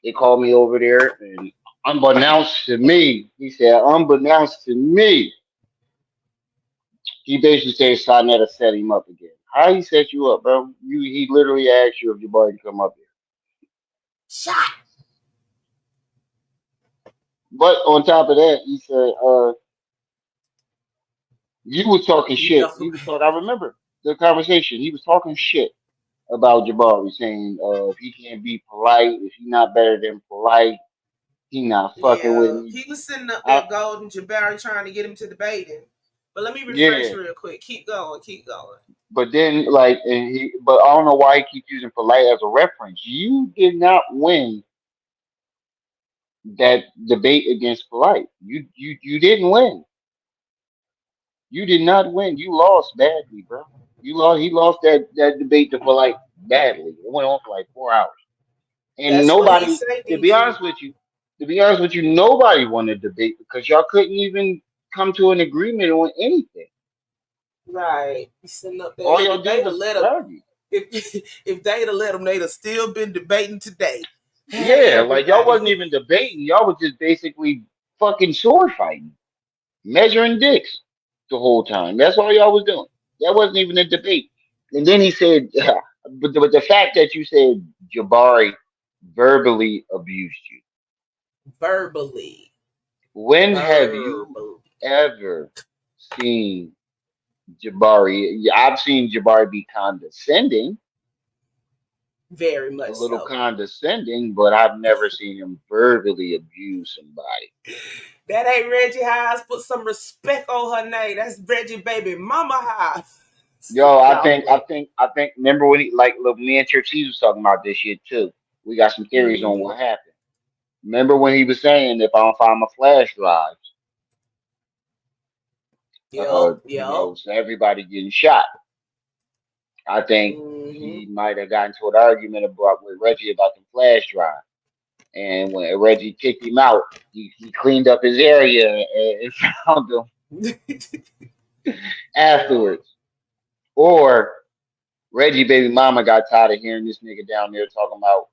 They called me over there, and unbeknownst to me, he said, unbeknownst to me, he basically said Sonetta set him up again. How he set you up, bro? He literally asked you if your boy can come up here. Shot. But on top of that, he said, you was talking shit. He was talking. I remember the conversation. He was talking shit about Jabari, saying, if he can't be polite, if he not better than polite, he not fucking with Yeah, me. he was sitting up there, Golden Jabari, trying to get him to debate him. But let me refresh Yeah, real quick. Keep going, keep going. but then but I don't know why he keeps using polite as a reference. You did not win that debate against polite. You didn't win. You did not win. You lost badly, bro. You lost. He lost that debate to polite badly. It went on for like 4 hours, and That's what he nobody. said, To be DJ. honest with you, nobody won the debate because y'all couldn't even come to an agreement on anything. Right. He's sitting up there. All Look, y'all if did they'd have was let him, argue. if they'd have let him, they'd have still been debating today. Had Yeah, like y'all everybody. wasn't even debating. Y'all was just basically fucking sword fighting, measuring dicks the whole time. That's all y'all was doing. That wasn't even a debate. And then he said, but the fact that you said Jabari verbally abused you. Verbally. When have you Verbally. ever seen Jabari? Yeah, I've seen Jabari be condescending, Very a much little so. condescending, but I've never seen him verbally abuse somebody. That ain't Reggie House. Put some respect on her name. That's Reggie baby mama House. Yo, I No, think, I think, I think. Remember when he like, look, me and Trip C was talking about this shit too. We got some theories on mm-hmm. what happened. Remember when he was saying if I don't find my flash drives, Yep, yep. so everybody getting shot. I think Mm-hmm. he might have gotten to an argument about with Reggie about the flash drive. And when Reggie kicked him out, he cleaned up his area and found him Yeah. afterwards. Or Reggie baby mama got tired of hearing this nigga down there talking about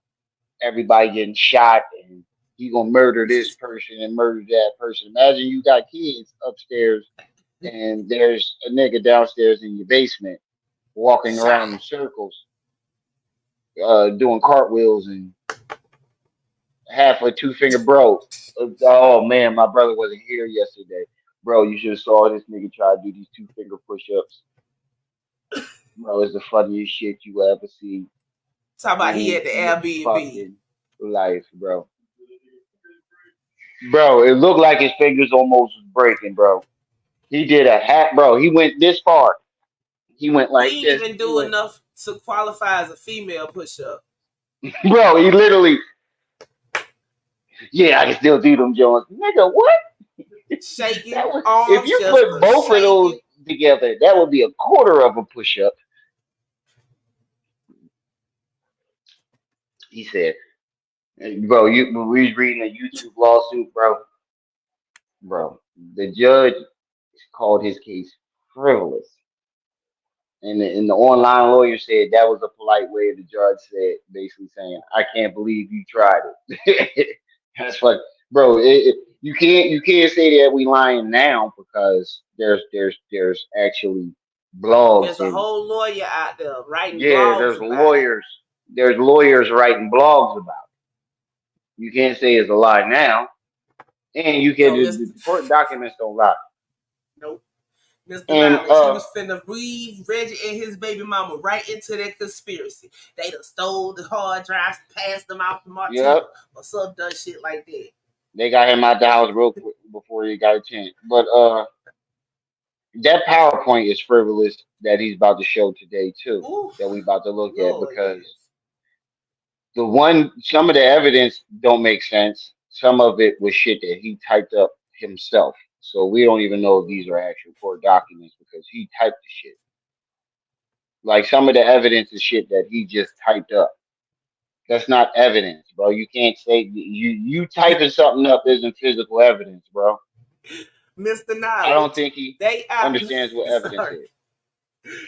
everybody getting shot and he gonna murder this person and murder that person. Imagine you got kids upstairs and there's a nigga downstairs in your basement walking Shot. around in circles, doing cartwheels and half a two finger bro. Oh man, my brother wasn't here yesterday. Bro, you should have saw this nigga try to do these two finger push ups. Bro, it's the funniest shit you ever see Talk about he in at the your Airbnb. fucking life, bro. Bro, it looked like his fingers almost was breaking, bro. He did a hat, bro. He went this far. He went like He ain't this. even He do went, enough to qualify as a female push up. bro. He literally, yeah, I can still do them, Jones. Nigga, what? That Shaking, would, if arms you just put a both of those shaking. together, that would be a quarter of a push up. He said, bro, we was reading a YouTube lawsuit, bro. Bro, the judge called his case frivolous. And the online lawyer said that was a polite way the judge said, basically saying, "I can't believe you tried it." That's like, bro, you can't say that we lying now because there's actually blogs There's a and whole lawyer out there writing yeah, blogs about it. there's lawyers writing blogs about it. You can't say it's a lie now, and you can So, the court documents don't lie. nope. Mr. And Knowledge, he was finna weave Reggie and his baby mama right into that conspiracy. They done stole the hard drives, passed them out to yep, Martina, or some dumb shit like that. they got him out the house real quick before he got a chance. But that PowerPoint is frivolous that he's about to show today too. Ooh, That we about to look at Lord, because yes. some of the evidence don't make sense. Some of it was shit that he typed up himself. So we don't even know if these are actual court documents because he typed the shit. Like some of the evidence is shit that he just typed up. That's not evidence, bro. You can't say you typing something up isn't physical evidence, bro. Mr. I don't Knowledge, think he they out, understands what evidence sorry, is.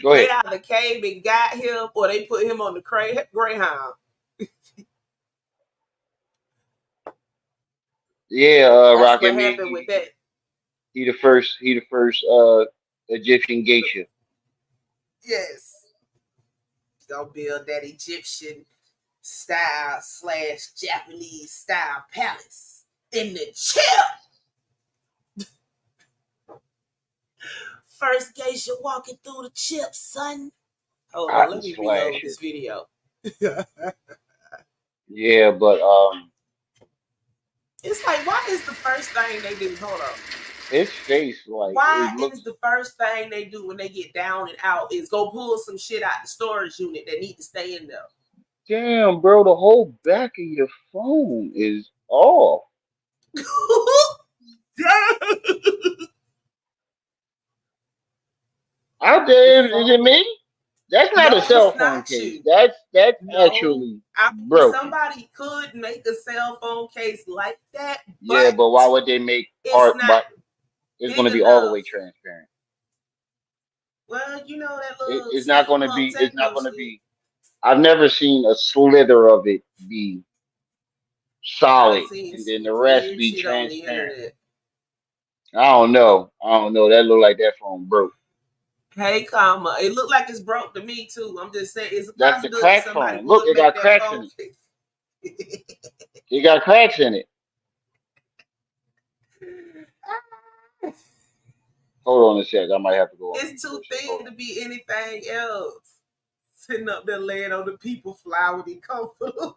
Go they ahead. either came and got him or they put him on the Greyhound. Yeah, That's Rocket what Me. happened with that. He the first. He the first Egyptian geisha. Yes. Gonna build that Egyptian style / Japanese style palace in the chip. First geisha walking through the chip, son. Hold on, Hot let and me reload slasher. this video. Yeah, but It's like, why is the first thing they do? Hold on. his face like Why it is looks. the first thing they do when they get down and out is go pull some shit out the storage unit that need to stay in there? Damn, bro, the whole back of your phone is off. Out The there, is it phone. me? That's not a No, cell it's phone not case. you. That's No. actually I mean, broken. somebody could make a cell phone case like that, Yeah, but but why would they make it's art? not But it's going big to be all the way enough. transparent. Well, you know that little It's not going to steampunk be. It's not techno going to shit. be. I've never seen a slither of it be I've solid, seen and then some the rest weird be shit on the transparent. internet. I don't know. I don't know. That look like that phone broke. Hey, comma. It looked like it's broke to me too. I'm just saying it's a That's the possibility crack somebody phone. Look, would it make got that cracks in phone it. case. It got cracks in it. Hold on a sec. I might have to go on mute It's for too a sec. Hold thin on. to be anything else. Sitting up there laying on the people fly when he come through.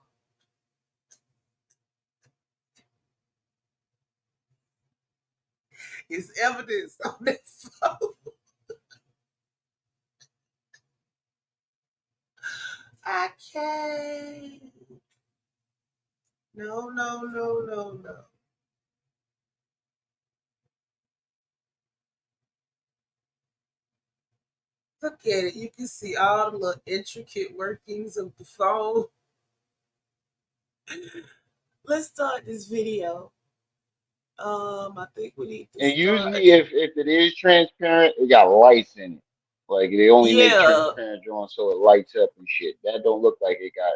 It's evidence on that phone. I can't. No, no, no, no, no. Look at it. You can see all the little intricate workings of the phone. Let's start this video. I think we need to And start. usually, if it is transparent, it got lights in it. Like they only make Yeah, transparent drawings so it lights up and shit. That don't look like it got.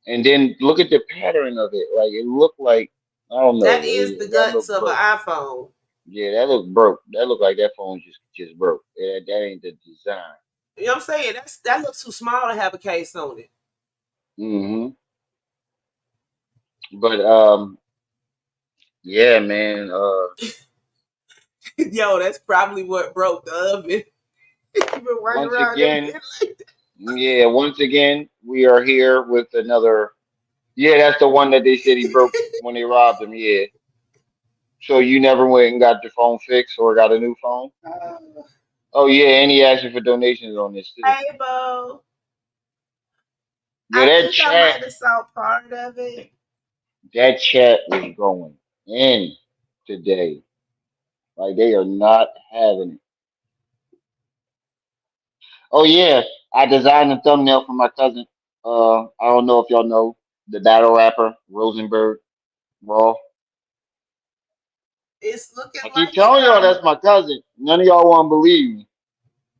And then look at the pattern of it. Like it looked like I don't know. that is the That guts looked of an broke. iPhone. Yeah, that looked broke. That looked like that phone just broke. That ain't the design. You know what I'm saying? That looks too small to have a case on it. Hmm. But yeah, man. Yo, that's probably what broke the oven. You been working Once around that again, bit like that. yeah, once again, we are here with another. Yeah, that's the one that they said he broke when they robbed him. Yeah. So you never went and got your phone fixed or got a new phone? Oh yeah, and he asked you for donations on this too. Hey, Bo. Yeah, I think I might have saw part of it. that chat was going in today. Like they are not having it. Oh yeah, I designed a thumbnail for my cousin. I don't know if y'all know the battle rapper Rosenberg Raw. It's looking I keep like it, telling y'all comma. that's my cousin. None of y'all want to believe me.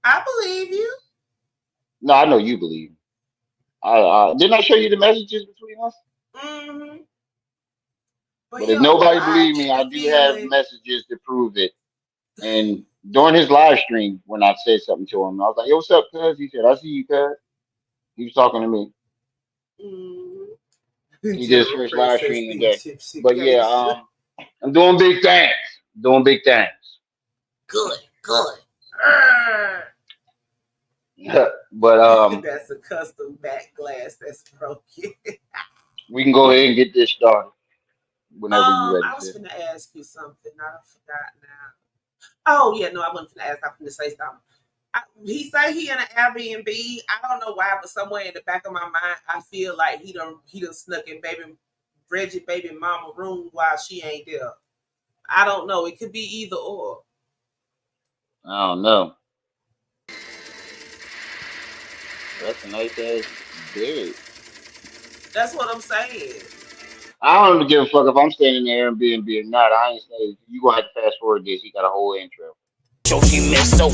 I believe you. No, I know you believe me. I didn't I show you the messages between us? Mm-hmm. But But if yo, nobody I believe me, get the I do have feeling messages to prove it. And during his live stream, when I said something to him, I was like, "Yo, what's up, cuz?" He said, "I see you, cuz." He was talking to me. mm, He did his General first live Princess stream the today. Egyptian But yeah, geisha. I'm doing big things. Doing big things. Good, good. Arr. But That's a custom back glass that's broken. we can go ahead and get this started whenever you're ready, I was sis. gonna ask you something. I forgot now. Oh yeah, no, I wasn't gonna ask. I was gonna say something. He say he in an Airbnb. I don't know why, but somewhere in the back of my mind, I feel like he done snuck in baby Reggie baby mama room while she ain't there. I don't know. It could be either or. I don't know. That's a nice ass bed. That's what I'm saying. I don't give a fuck if I'm staying in the Airbnb or not. I ain't saying you gonna have to fast forward this. He got a whole intro. So she missed so.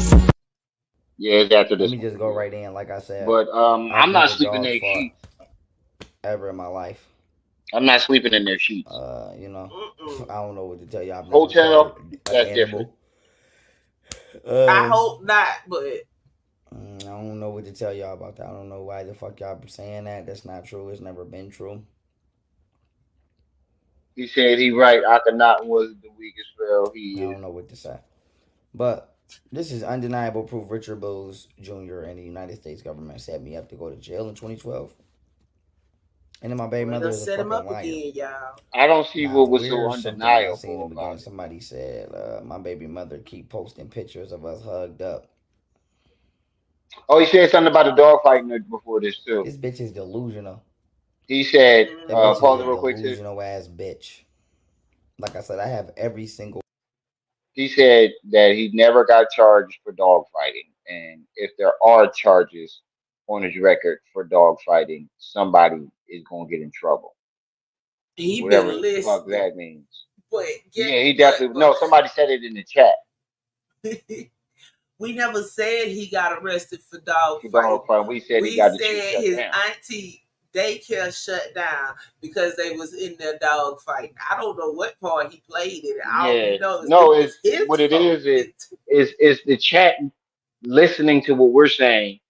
Yeah, it's after Let this me one just for go real. right in. Like I said, But I've I'm not never sleeping dog next fought sheets. ever in my life. I'm not sleeping in their sheets. You know, Mm-mm. I don't know what to tell you. I've never fought Hotel, an that's different. animal. I Uh, hope not, but I don't know what to tell y'all about that. I don't know why the fuck y'all saying that. That's not true. It's never been true. He said he right. Akhenaten was the weakest spell. I He is. don't know what to say. But this is undeniable proof Richard Bowes Jr. and the United States government set me up to go to jail in 2012. And then my baby boy, mother done is a set him fucking up liar. again, y'all. I don't see Now, what was so here's something I seen undeniable in the about beginning. it. Somebody said my baby mother keep posting pictures of us hugged up. Oh, he said something about the dog fighting before this too. This bitch is delusional. He said, That bitch is pause it a Mm-hmm. real quick, sis. delusional ass bitch. Like I said, I have every single. He said that he never got charged for dog fighting, and if there are charges on his record for dog fighting, somebody is gonna get in trouble. He Whatever been the fuck listening, that means. but Yeah, he definitely. No, somebody said it in the chat we never said he got arrested for dog for dog fighting. fighting. We said he We got the shit said shut his down. auntie daycare shut down because they was in their dog fighting. I don't know what part he played in it. All we Yeah, know is no, it it's was his what it fault. is the chat listening to what we're saying.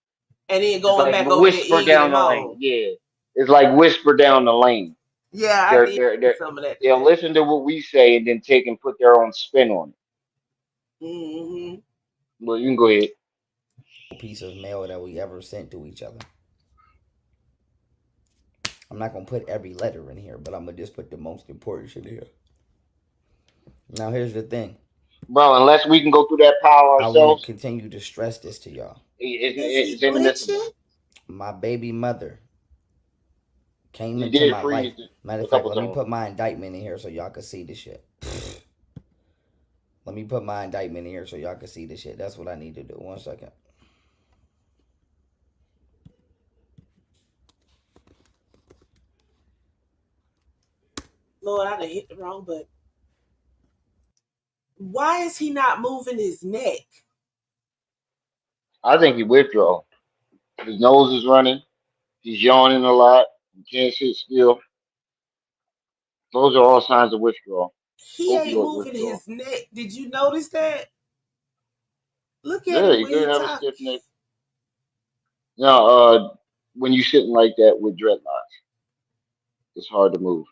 And then It's going like back over there whisper egging down him the lane. on. Yeah, it's like whisper down the lane. Yeah, I They're did they're see they're some of that they'll today. listen to what we say and then take and put their own spin on it. Mm-hmm. Well, you can go ahead. Piece of mail that we ever sent to each other. I'm not gonna put every letter in here, but I'm gonna just put the most important shit here. Now here's the thing. Bro, unless we can go through that pile I want to ourselves, continue to stress this to y'all. Is he it's inadmissible. glitching? My baby mother came He into did my life. freeze it Matter a of fact, couple let me times. put my indictment in here so y'all can see this shit. Let me put my indictment in here so y'all can see this shit. That's what I need to do. 1 second. Lord, I done hit the wrong button. Why is he not moving his neck? I think he withdraw. His nose is running. He's yawning a lot. He can't sit still. Those are all signs of withdrawal. He ain't Opioid moving withdrawal. his neck. Did you notice that? Look at Yeah, him you when could he have a talk. stiff neck. Now, when you're sitting like that with dreadlocks, it's hard to move.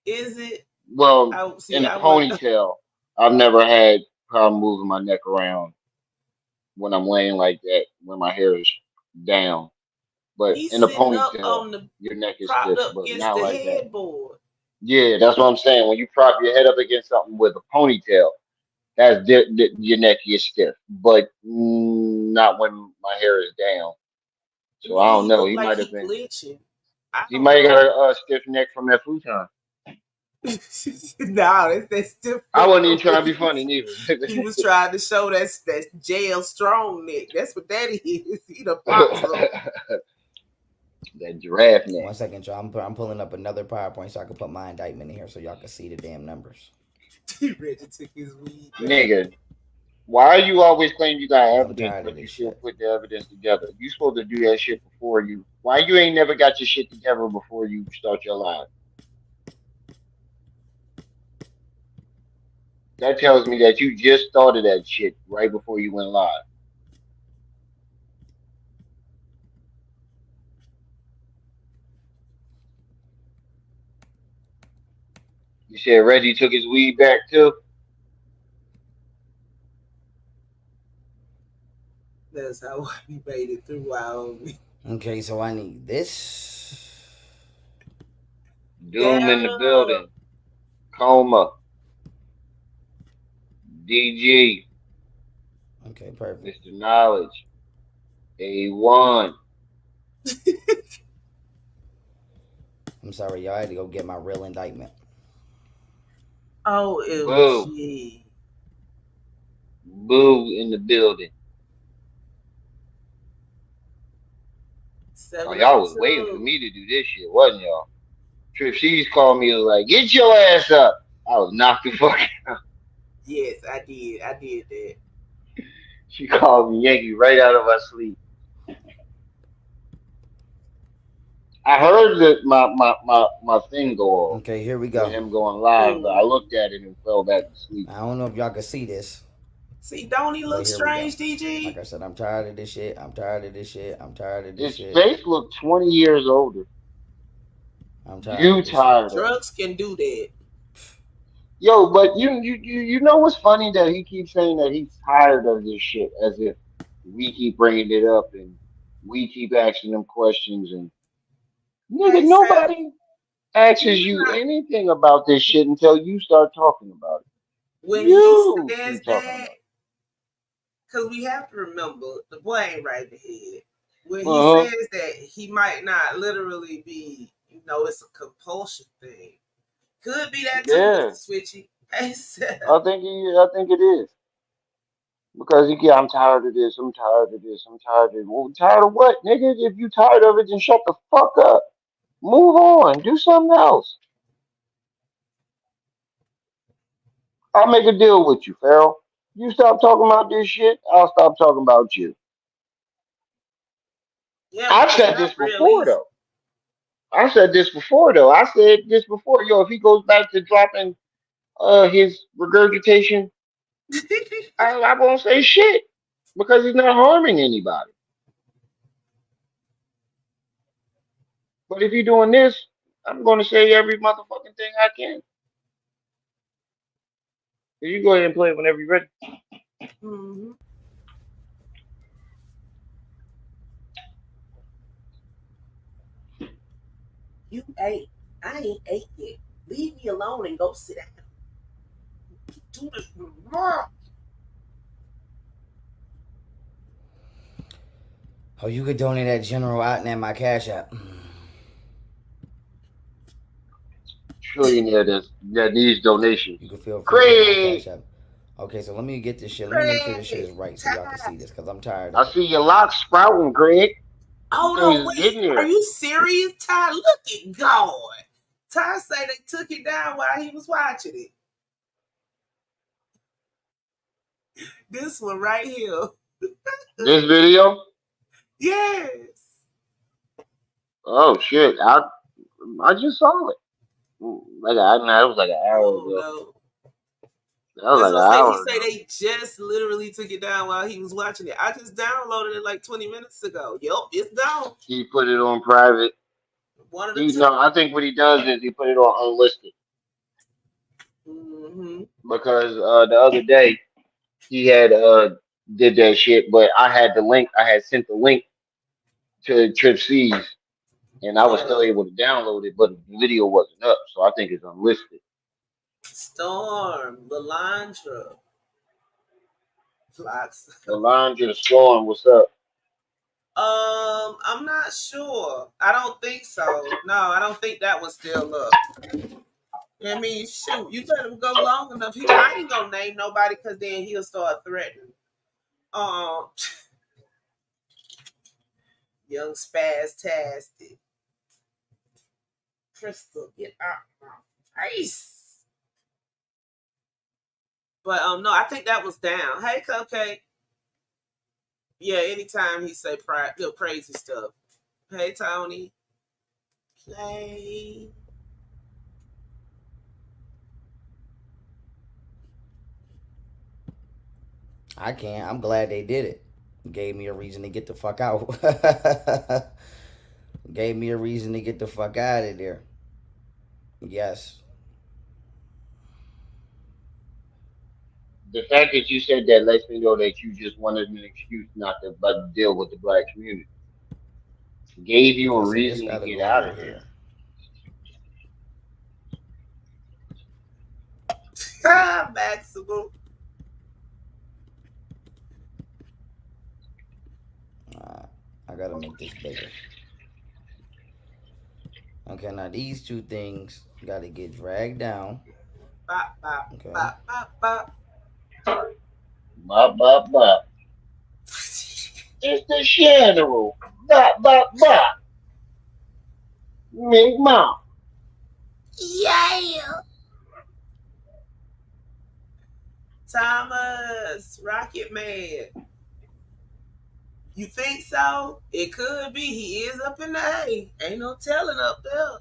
Is it? Well, I see. in a I wouldn't. ponytail, I've never had problem moving my neck around when I'm laying like that when my hair is down. But He's in a sitting up ponytail, on the your neck is propped stiff, up but against not the like that. headboard. Yeah, that's what I'm saying. When you prop your head up against something with a ponytail, your neck gets stiff, but not when my hair is down. To So I me, don't he know. looked He like might have he been. glitching. I He don't might have got know. a stiff neck from that futon. No, that's I different wasn't even from trying what to be funny neither. he was trying to show. That's jail strong neck. That's what that is. He done popped some. That giraffe neck, 1 second, y'all. I'm pulling up another PowerPoint so I can put my indictment in here so y'all can see the damn numbers. Reggie took his weed back. nigga. Why are you always claiming you got Cause I'm evidence, tired of but you this still shit. put the evidence together? You supposed to do that shit before you. Why you ain't never got your shit together before you start your live? That tells me that you just started that shit right before you went live. You said Reggie took his weed back too. That's how we made it through Wyoming. Okay, so I need this. Doom in the Daryl. building. Coma. DG. Okay, perfect. Mr. Knowledge. A1. I'm sorry, y'all. I had to go get my real indictment. Boo. OMG. Boo in the building. Oh, y'all was waiting for 702. me to do this shit, wasn't y'all? Trip C's called me and was like, get your ass up. I was knocked the fuck out. Yes, I did. I did that. She called me Yankee right out of my sleep. I heard that my thing go off Okay, here we with go. him going live, but I Hmm. looked at it and fell back to sleep. I don't know if y'all can see this, See, don't he but look here we go. strange, Like DG? I said, I'm tired of this shit. I'm tired of this shit. I'm tired of this His shit. face looked 20 years older. I'm tired You of this shit. tired of it. Drugs can do that. Yo, but you know what's funny that he keeps saying that he's tired of this shit as if we keep bringing it up and we keep asking him questions and nigga, Hey, Sam, nobody asks he's you not. anything about this shit until you start talking about it. When he You says keep talking that, about because we have to remember the boy ain't right in the head. When it. he Uh-huh. says that, he might not literally be, it's a compulsion thing. Could be that too, Yeah. Mr. Switchy. Hey, Sam. I think it is. Because I'm tired of this, I'm tired of this, I'm tired of it. Well, tired of what, nigga? If you tired of it, then shut the fuck up. Move on. Do something else. I'll make a deal with you, Pharaoh. You stop talking about this shit, I'll stop talking about you. Yeah, I've but it's said not this real before easy. though. I said this before though. I said this before. Yo, if he goes back to dropping his regurgitation, I won't say shit because he's not harming anybody. But if you're doing this, I'm gonna say every motherfucking thing I can. So you go ahead and play it whenever you're ready. Mhm. You ate. I ain't ate yet. Leave me alone and go sit down. Do this. Oh, you could donate at General Otten at my Cash App. Trillionaire that needs donations. You can feel free to hit my Craig, Cash App. Okay, so let me get this shit. Let me make sure this shit is Craig, right so y'all can see Ty. this because I'm tired I of it. see your locks sprouting, Craig. Them Hold things on, is wait. getting Are there. you serious, Ty? Look at God. Ty say they took it down while he was watching it. This one right here. This video? Yes. Oh shit! I just saw it. Like I don't know, it was like an hour Oh ago. no. That was That's like an what I say. He hour say ago. they just literally took it down while he was watching it. I just downloaded it like 20 minutes ago. Yup, it's down. He put it on private. One of the He two. no, I think what he does is he put it on unlisted Mm-hmm. because the other day he had did that shit, but I had the link. I had sent the link to Trip C's, and I was still Yeah. able to download it, but the video wasn't up, so I think it's unlisted. Storm, Lalandra, Flocks. The line to the storm. What's up? I'm not sure. I don't think so. No, I don't think that one's still up. I mean, shoot, you let him go long enough. I ain't gonna name nobody because then he'll start threatening. Um, young spaz-tastic. Crystal, get out my face. But no, I think that was down. Hey, Cupcake. Yeah, anytime he say crazy stuff. Hey, Tony. Play. I can't. I'm glad they did it. Gave me a reason to get the fuck out. Gave me a reason to get the fuck out of there. Yes. The fact that you said that lets me know that you just wanted an excuse not to but deal with the black community. Gave you a Okay, so this reason to gotta get go out over of there. here. Maximum. I gotta make this bigger. Okay, now these two things gotta get dragged down. Bop, bop, Okay. bop, bop, bop. Bop, bop, bop. It's the general. Bop, bop, bop. Big mouth. Yeah. Thomas, Rocket Man. You think so? It could be. He is up in the A. Ain't no telling up there.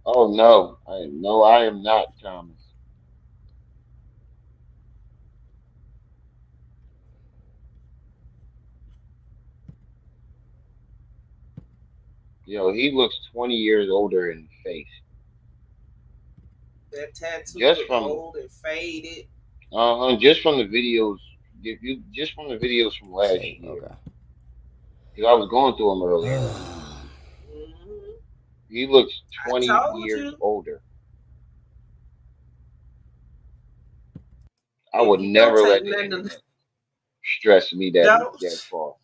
Oh no, I am not Thomas. Yo, he looks 20 years older in the face. That tattoo Just look from old and faded. just from the videos, if you just from the videos from last Say, year, okay. because I was going through them earlier. Mhm. He looks I 20 told years you. older. I If would you don't never take let the nothing, internet stress me that don't far.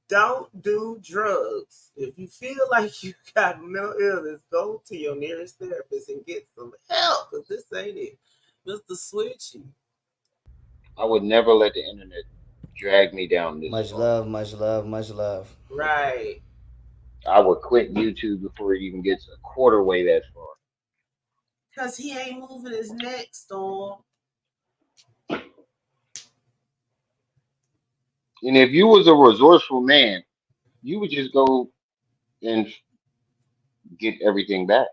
don't do drugs. If you feel like you got mental illness, go to your nearest therapist and get some help. Cause this ain't it, Mister Switchy. I would never let the internet drag me down this Much far. love, much love, much love. Right. I would quit YouTube before it even gets a quarter way that far. Cause he ain't moving his neck, Storm. And if you was a resourceful man, you would just go and get everything back.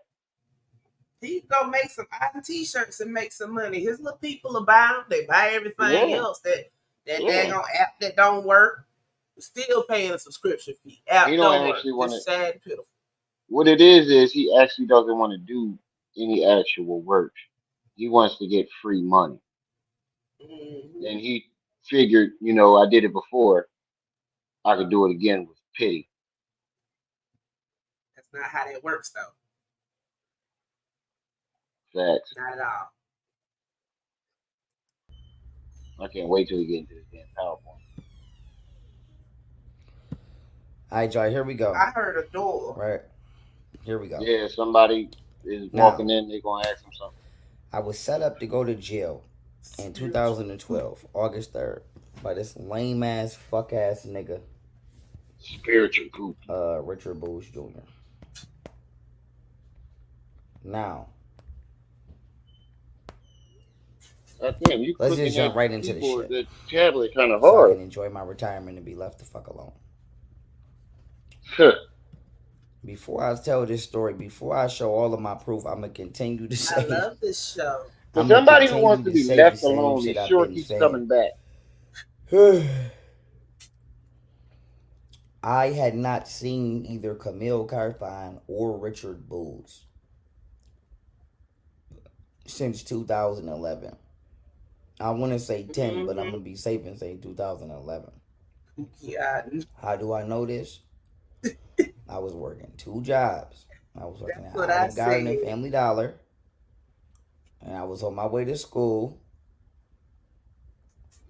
He go make some iron t-shirts and make some money. His little people will buy them. They buy everything Yeah, else that yeah. daggone app that don't work. Still paying a subscription fee. He App don't don't work. actually want to. It's sad and pitiful. What it is he actually doesn't want to do any actual work. He wants to get free money, Hmm. and he figured, I did it before. I could do it again with pity. That's not how that works though. Facts. Not at all. I can't wait till we get into this damn PowerPoint. All right, y'all. Here we go. I heard a door. Right. Here we go. Yeah, somebody is Now, walking in. They're gonna ask him something. I was set up to go to jail in Spiritual. 2012, August 3rd, by this lame ass, fuck ass nigga, Spiritual goofy. Richard Bush Jr. Now, Damn, you let's clicking just jump that right into the keyboard, shit that tablet, kind of so I hard. can enjoy my retirement and be left the fuck alone. For Before I tell this story, before I show all of my proof, I'm gonna continue to I say, love this show. I'm gonna somebody who continue wants to to be say the left same alone, he shit I've sure been keeps saying. coming back. I had not seen either Camille Carthon or Richard Bulls since 2011. I want to say 10, but I'm Mm-hmm. going to be safe and say 2011. Yeah, How do I know this? I was working two jobs. I was working that's at what I Olive Garden and said. Family Dollar, and I was on my way to school,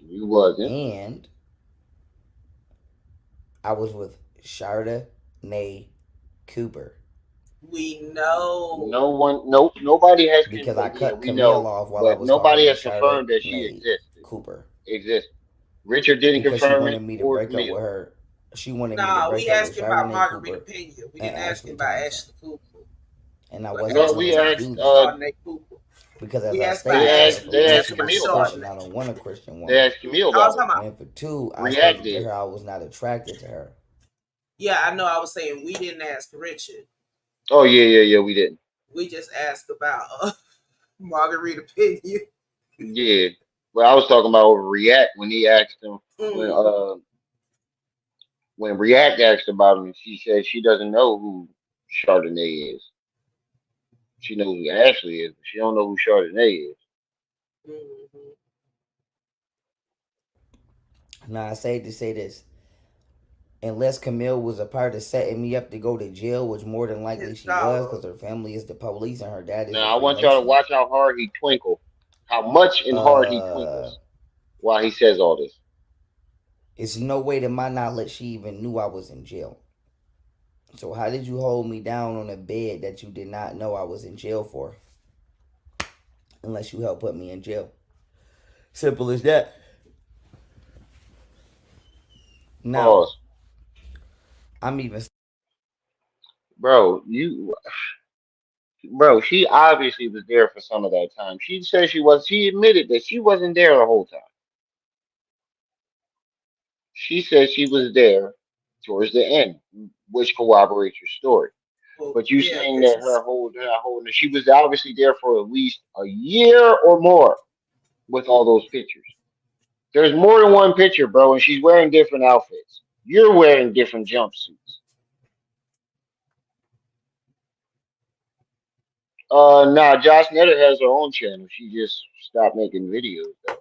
You wasn't. and I was with Sharda Nay Cooper We know. No one, nope, nobody has, because I yeah, cut we Camille know, off while I but was talking nobody to has Sharda confirmed that she Nay Cooper existed. Richard didn't because she confirm it, wanted me to or break up Camille. with her. She wanted me to No, we break up with asking Sharda about Nay Margarita Cooper Pena. We and didn't ask him Ashley about Thompson, Ashley Cooper. and I But wasn't No, Ashley going we to asked, do Thompson that Chardonnay Cooper. because, as We I asked about stated, I Ashley. for We didn't one ask they asked about Christian Camille about person, it. I Chardonnay. don't want a Christian They woman, asked Camille I was about it. talking about. and for two, I React stated to did. her I was not attracted to her. Yeah, I know. I was saying we didn't ask Richard. Oh yeah, we didn't. We just asked about Margarita Pena. Yeah, but I was talking about React when he asked him when Mm. uh when React asked about him, and she said she doesn't know who Chardonnay is. She knows who Ashley is, but she don't know who Chardonnay is. Mm-hmm. Now, I say to say this. Unless Camille was a part of setting me up to go to jail, which more than likely His she was, because dog. her family is the police and her dad is a Now I want y'all to Freemason. watch how hard he twinkle, how much and hard he Uh, twinkles while he says all this. it's no way to my knowledge she even knew I was in jail. So how did you hold me down on a bed that you did not know I was in jail for? Unless you helped put me in jail. Simple as that. Now, Pause, I'm even bro. Bro, she obviously was there for some of that time. She said she was. She admitted that she wasn't there the whole time. She said she was there towards the end, which corroborates your story. Well, But you yeah, saying because that her whole she was obviously there for at least a year or more with all those pictures. There's more than one picture, bro, and she's wearing different outfits. You're wearing different jumpsuits. Nah, Josh Netter has her own channel. She just stopped making videos though,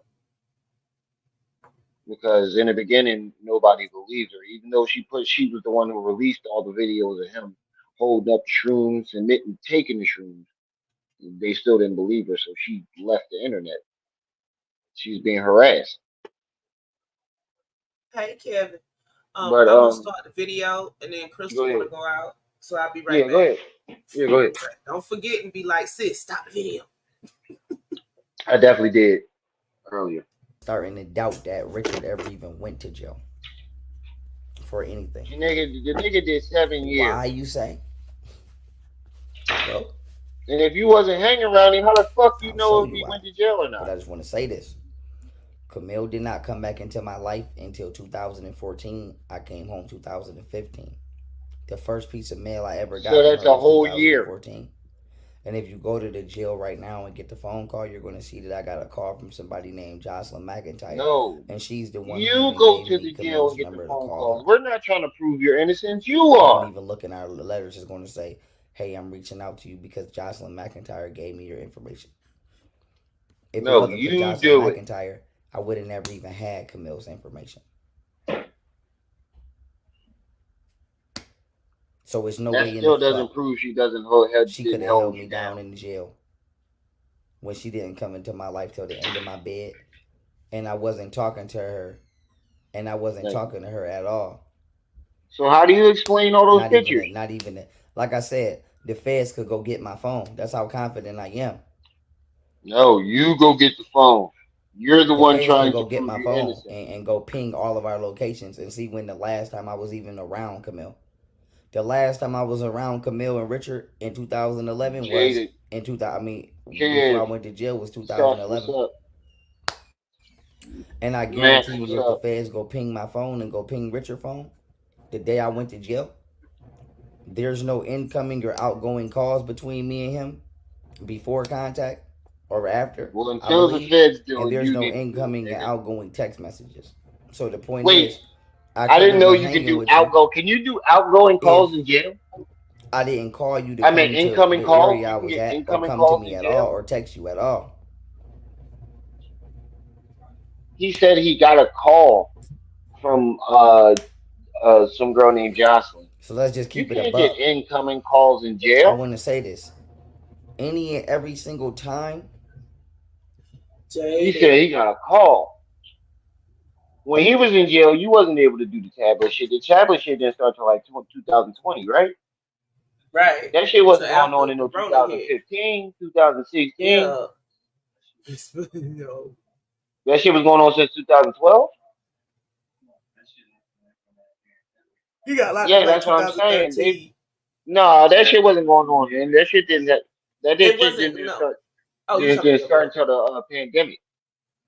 because in the beginning nobody believed her, even though she was the one who released all the videos of him holding up shrooms and taking the shrooms. They still didn't believe her, so she left the internet. She's being harassed. hey Kevin, But I'm gonna start the video and then go Crystal wanna ahead. go out, so I'll be right Yeah, go back. ahead. Yeah, go ahead. Okay. Don't forget and be like, sis, stop the video. I definitely did earlier. Starting to doubt that Richard ever even went to jail for anything. The nigga did 7 years. Why you say? Well, And if you wasn't hanging around him, how the fuck you I'll show know if you he why. went to jail or But not? I just want to say this. Camille did not come back into my life until 2014. I came home 2015. The first piece of mail I ever So got from that's her a was whole year. 2014. And if you go to the jail right now and get the phone call, you're going to see that I got a call from somebody named Jocelyn McIntyre. No. And she's the one who You even go gave to me the jail Camille's and get the number to phone call her. calls. We're not trying to prove your innocence. You You can are. even look in our letters. It's going to say, hey, I'm reaching out to you because Jocelyn McIntyre gave me your information. If it No, wasn't for you Jocelyn do it. McIntyre, I would have never even had Camille's information. So it's no That way in the still doesn't fuck prove she could didn't have held hold me you down down. in the jail when she didn't come into my life till the end of my bed, and I wasn't talking to her, and I wasn't Thank you. talking to her at all. So how do you explain all those pictures? Not even that. Like I said, the feds could go get my phone. That's how confident I am. No, you go get the phone. You're the The one feds could trying go to get prove my you're phone innocent. and go ping all of our locations and see when the last time I was even around Camille. The last time I was around Camille and Richard in 2011 was Jaded in 2000. I mean, before I kid, went to jail was Seth, what's 2011. up? And I Max, guarantee you, what's if the up? feds go ping my phone and go ping Richard's phone, the day I went to jail, there's no incoming or outgoing calls between me and him before contact or after, Well, I until the believe. feds do And it, there's you no need to do it, incoming and nigga. outgoing text messages. So the point Wait, is, I I couldn't didn't have know been you could hanging do with you outgo. Can you do outgoing calls if in jail? I didn't call you to I mean, come to incoming the calls. area I You can was get at or incoming come to calls me in at all jail. or text you at all. He said he got a call from some girl named Jocelyn. So let's just You keep it a can't get buck. incoming calls in I jail. want to say this. Any and every single time, He Jaded. said he got a call. When he was in jail, you wasn't able to do the tablet shit. The tablet shit didn't start till like 2020, right? Right. That shit So wasn't going after on until Corona hit. 2015, 2016. Yeah. Yo. That shit was going on since 2012. He got locked up Yeah, like that's what I'm saying.2013. No, that shit wasn't going on, and that shit didn't. It Shit didn't wasn't, even no. start. Oh, you talking about Didn't your start brother. until the pandemic.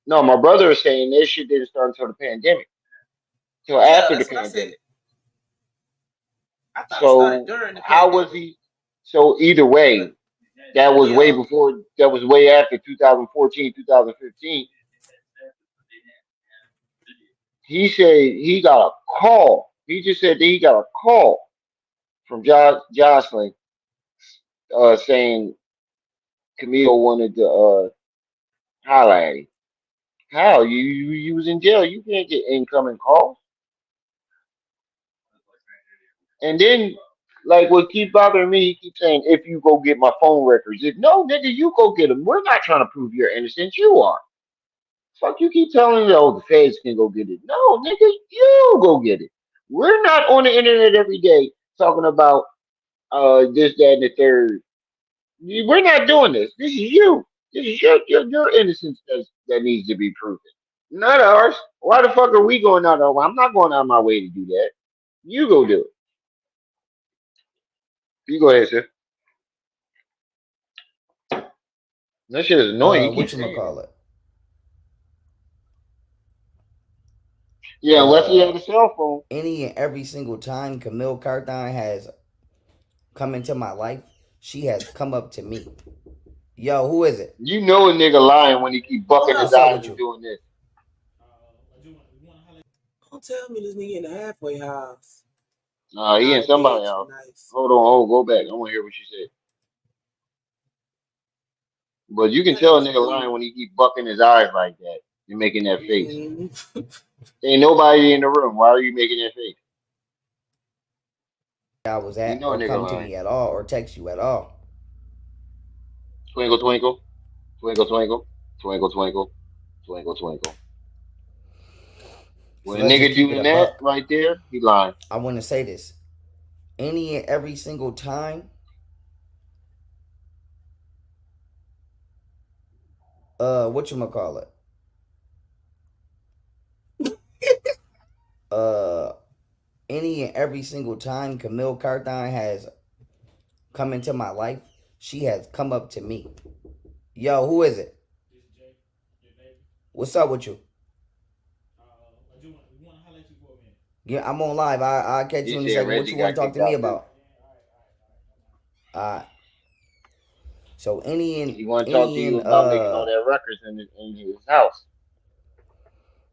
No, my brother is saying this shit didn't start until the pandemic, till Yeah, after the that's what I said. pandemic. I thought it started So during the how was pandemic. he? So either way, But that was way yeah. before. That was way after 2014, 2015. He said he got a call. He just said that he got a call from Jocelyn saying Camille wanted to holler at him. How you was in jail? You can't get incoming calls. And then, like, what keep bothering me, he keeps saying, if you go get my phone records. If no, nigga, you go get them. We're not trying to prove you're innocent. You are. Fuck, you keep telling me, oh, the feds can go get it. No, nigga, you go get it. We're not on the internet every day talking about this, that, and the third. We're not doing this. This is you. This is your innocence that needs to be proven. Not ours. Why the fuck are we going out? I'm not going out of my way to do that. You go do it. You go ahead, sir. That shit is annoying. You keep saying that. Whatchamacallit? Yeah, unless he Uh, had a cell phone. any and every single time Camille Carthon has come into my life, she has come up to me. Yo, who is it? You know a nigga lying when he keep Hold bucking his up. What's up eyes with and you? doing this. Don't tell me this nigga in the halfway house. Nah, he Nah, in the bed somebody too else. nice. Hold on, hold, go back. I want to hear what you said. But you can Got tell a this nigga bed. lying when he keep bucking his eyes like that and making that face. Mm. Ain't nobody in the room. Why are you making that face? I was You at, know a or nigga come to lying. me at all, or text you at all. Twinkle, twinkle, twinkle, twinkle, twinkle, twinkle, twinkle, twinkle. So When a let's just nigga keep it doing a that buck. right there, he lying. I want to say this. Any and every single time, what you call it? Uh, any and every single time Camille Carthon has come into my life, she has come up to me. Yo, who is it? What's up with you? Yeah, I'm on live. I'll catch He you in a said second. What Reggie you want got to talk kicked to me out too. about? Uh, so any and He want to talk to any you and about making all that records in his house.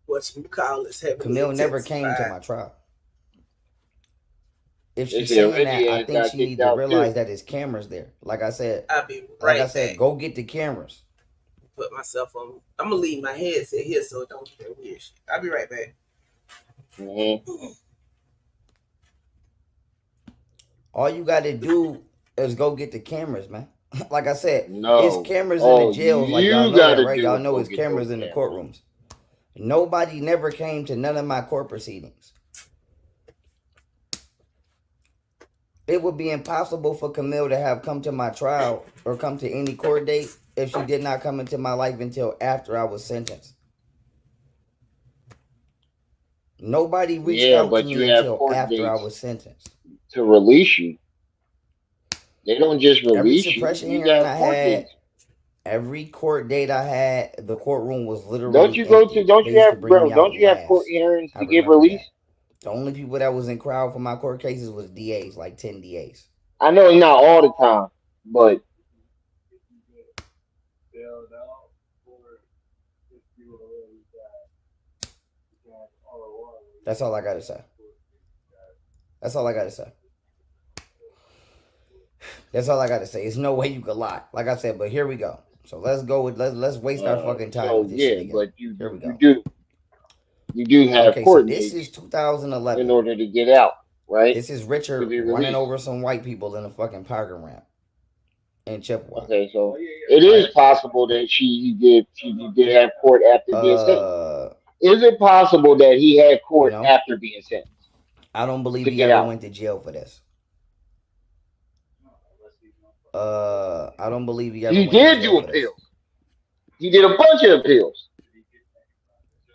What you call this heavily Camille never came to intensified. my trial. If They she's said saying that, Reggie I ass think got she kicked need to out too. realize that it's cameras there. I'll be Like I right said, back. go get the cameras. Put myself on. I'm gonna leave my headset here so it don't get weird shit. I'll be right back. Hmm. All you got to do is go get the cameras, man. Like I said, it's No, cameras in the all jails. Like y'all you know got that, to right? do Y'all is know go it's get those cameras in the cameras. courtrooms. Nobody never came to none of my court proceedings. It would be impossible for Camille to have come to my trial or come to any court date if she did not come into my life until after I was sentenced. Nobody reached Yeah, out to but me you have until court after I dates was sentenced. to release you. They don't just Every release you. suppression You hearing got I court had, dates. every court date I had, the courtroom was Don't literally you go to? empty. Don't They you used to have, bring bro? me out Don't you have court last. hearings I to get remember released? that. The only people that was in crowd for my court cases was DAs, like 10 DAs. I know not all the time, but That's all I gotta say. That's all I gotta say. That's all I gotta say. It's no way you could lie. Like I said, but here we go. So let's go with let's waste our fucking time with so this shit yeah, again. but Here we you go. do have Okay, so court this is dates in 2011. order to get out, right? This is To Richard be running released. over some white people in a fucking parking ramp in Chippewa. Okay, so it is Right? possible that she did have court after being sentenced. Uh, Is it possible that he had court no. after being sentenced I don't believe to he get ever out? went to jail for this. I don't believe he ever He went to did jail do for this. appeals. He did a bunch of appeals.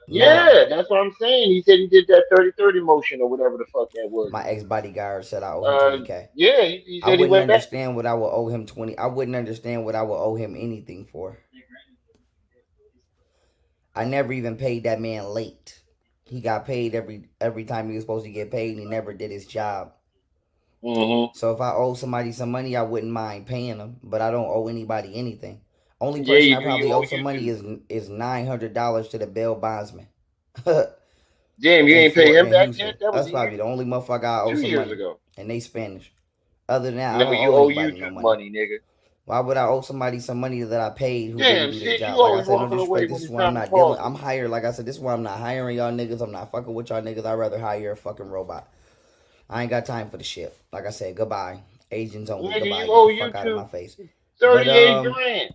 Now, Yeah, that's what I'm saying. He said he did that 30-30 motion or whatever the fuck that was. my ex bodyguard said I owe him 20K. Yeah, he I said he wouldn't went back. understand what I would owe him 20. I wouldn't understand what I would owe him anything for. I never even paid that man late. He got paid every time he was supposed to get paid, and he never did his job. Hmm. So if I owe somebody some money, I wouldn't mind paying them, but I don't owe anybody anything. Only Yeah, person you I do. You probably owe owe some money YouTube. is $900 to the bail bondsman Damn, you ain't pay him In back yet? Houston. That was That's probably the only motherfucker I owe some 2 years money, ago. and they Spanish. Other than that, I No, don't you owe owe anybody no YouTube money. money, nigga. Why would I owe somebody some money that I paid who didn't Damn, do their shit, you job? Like I always said, no walking away disrespect. when This is it's why I'm time to not dealing. call I'm hired. Like I said, this is why I'm not hiring y'all niggas. I'm not fucking with y'all niggas. I'd rather hire a fucking robot. I ain't got time for the shit. Like I said, goodbye. Agents you. only. Nigga, Goodbye. you Get the owe fuck out of my YouTube face. But 38 grand.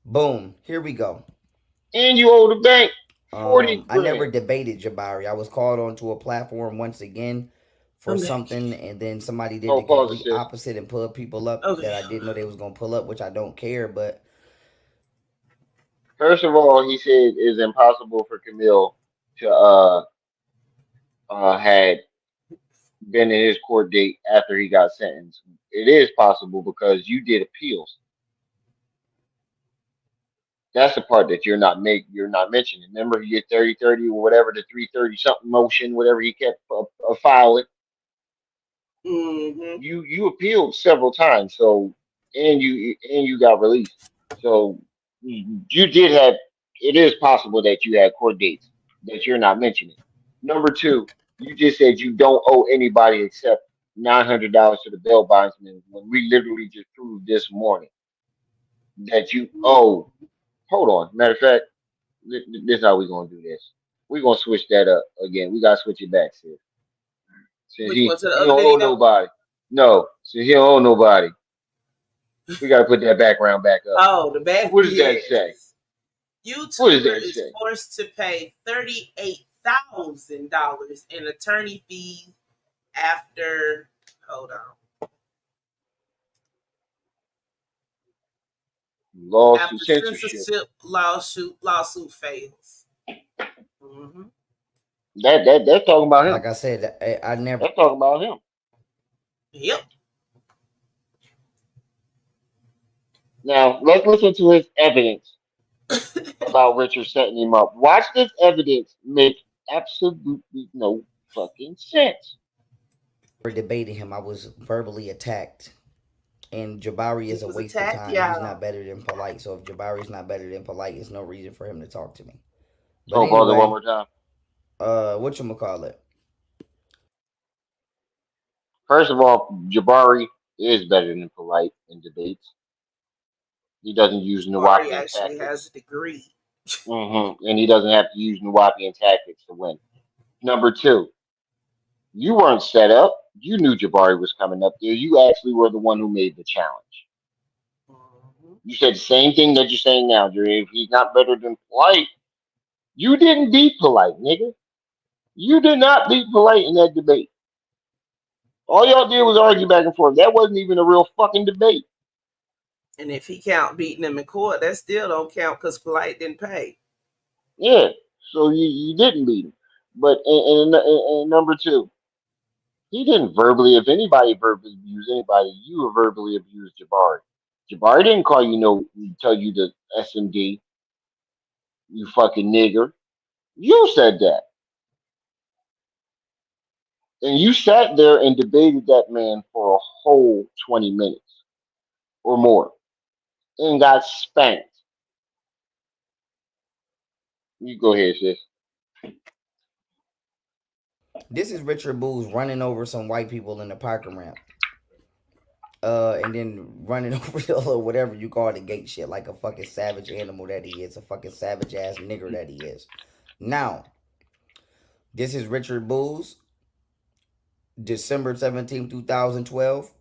boom. Here we go. And you owe the bank 40 I never grand. debated Jabari. I was called onto a platform once again for I'm back. something, and then somebody did Oh, the pause it, complete sis. opposite and pulled people up Okay. that I didn't know they was gonna pull up, which I don't care. But First of all, he said it's impossible for Camille to had been in his court date after he got sentenced. It is possible because you did appeals. That's the part that you're not mentioning. Remember, he did 30-30 or whatever, the 330 something motion, whatever he kept filing. Mm-hmm. You appealed several times, so and you got released. So you did have. It is possible that you had court dates that you're not mentioning. Number two, you just said you don't owe anybody except $900 to the bail bondsman when we literally just proved this morning that you owe. Hold on. Matter of fact, this is how we gonna do this. We gonna switch that up again. We gotta switch it back, sis. Since Which one to the he other don't owe day go? nobody. No, since he don't owe nobody, we gotta put that background back up. Oh, the back. What does that say? Yes. What does YouTuber that is say? forced to pay $38,000 in attorney fees after. Hold on. Lawsuit After censorship. censorship lawsuit fails. Mm-hmm. That's talking about him. Like I said, I never. That's talking about him. Yep. Now let's listen to his evidence about Richard setting him up. Watch this evidence make absolutely no fucking sense. Debating him. I was verbally attacked. And Jabari He is a was waste of attacked, time. He's y'all. not better than polite. So if Jabari's not better than polite, there's no reason for him to talk to me. But So pause it one anyway, more time. whatchamacallit? First of all, Jabari is better than polite in debates. He doesn't use Jabari Nuwapian actually has tactics. a degree. And he doesn't have to use Nuwapian tactics to win. Number two, you weren't set up. You knew Jabari was coming up there. You actually were the one who made the challenge. Mm-hmm. You said the same thing that you're saying now, Jerry. If he's not better than polite, you didn't beat polite, nigga. You did not beat polite in that debate. All y'all did was argue back and forth. That wasn't even a real fucking debate. And if he count beating him in court, that still don't count because Polite didn't pay. Yeah. So you didn't beat him. But and number two, he didn't verbally, if anybody verbally abused anybody, you verbally abused Jabari. Jabari didn't call you no, tell you the SMD, you fucking nigger. You said that. And you sat there and debated that man for a whole 20 minutes or more and got spanked. You go ahead, sis. This is Richard Booz running over some white people in the parking ramp. And then running over or whatever you call the gate shit, like a fucking savage animal that he is, a fucking savage ass nigger that he is. Now, this is Richard Booz, December 17th, 2012,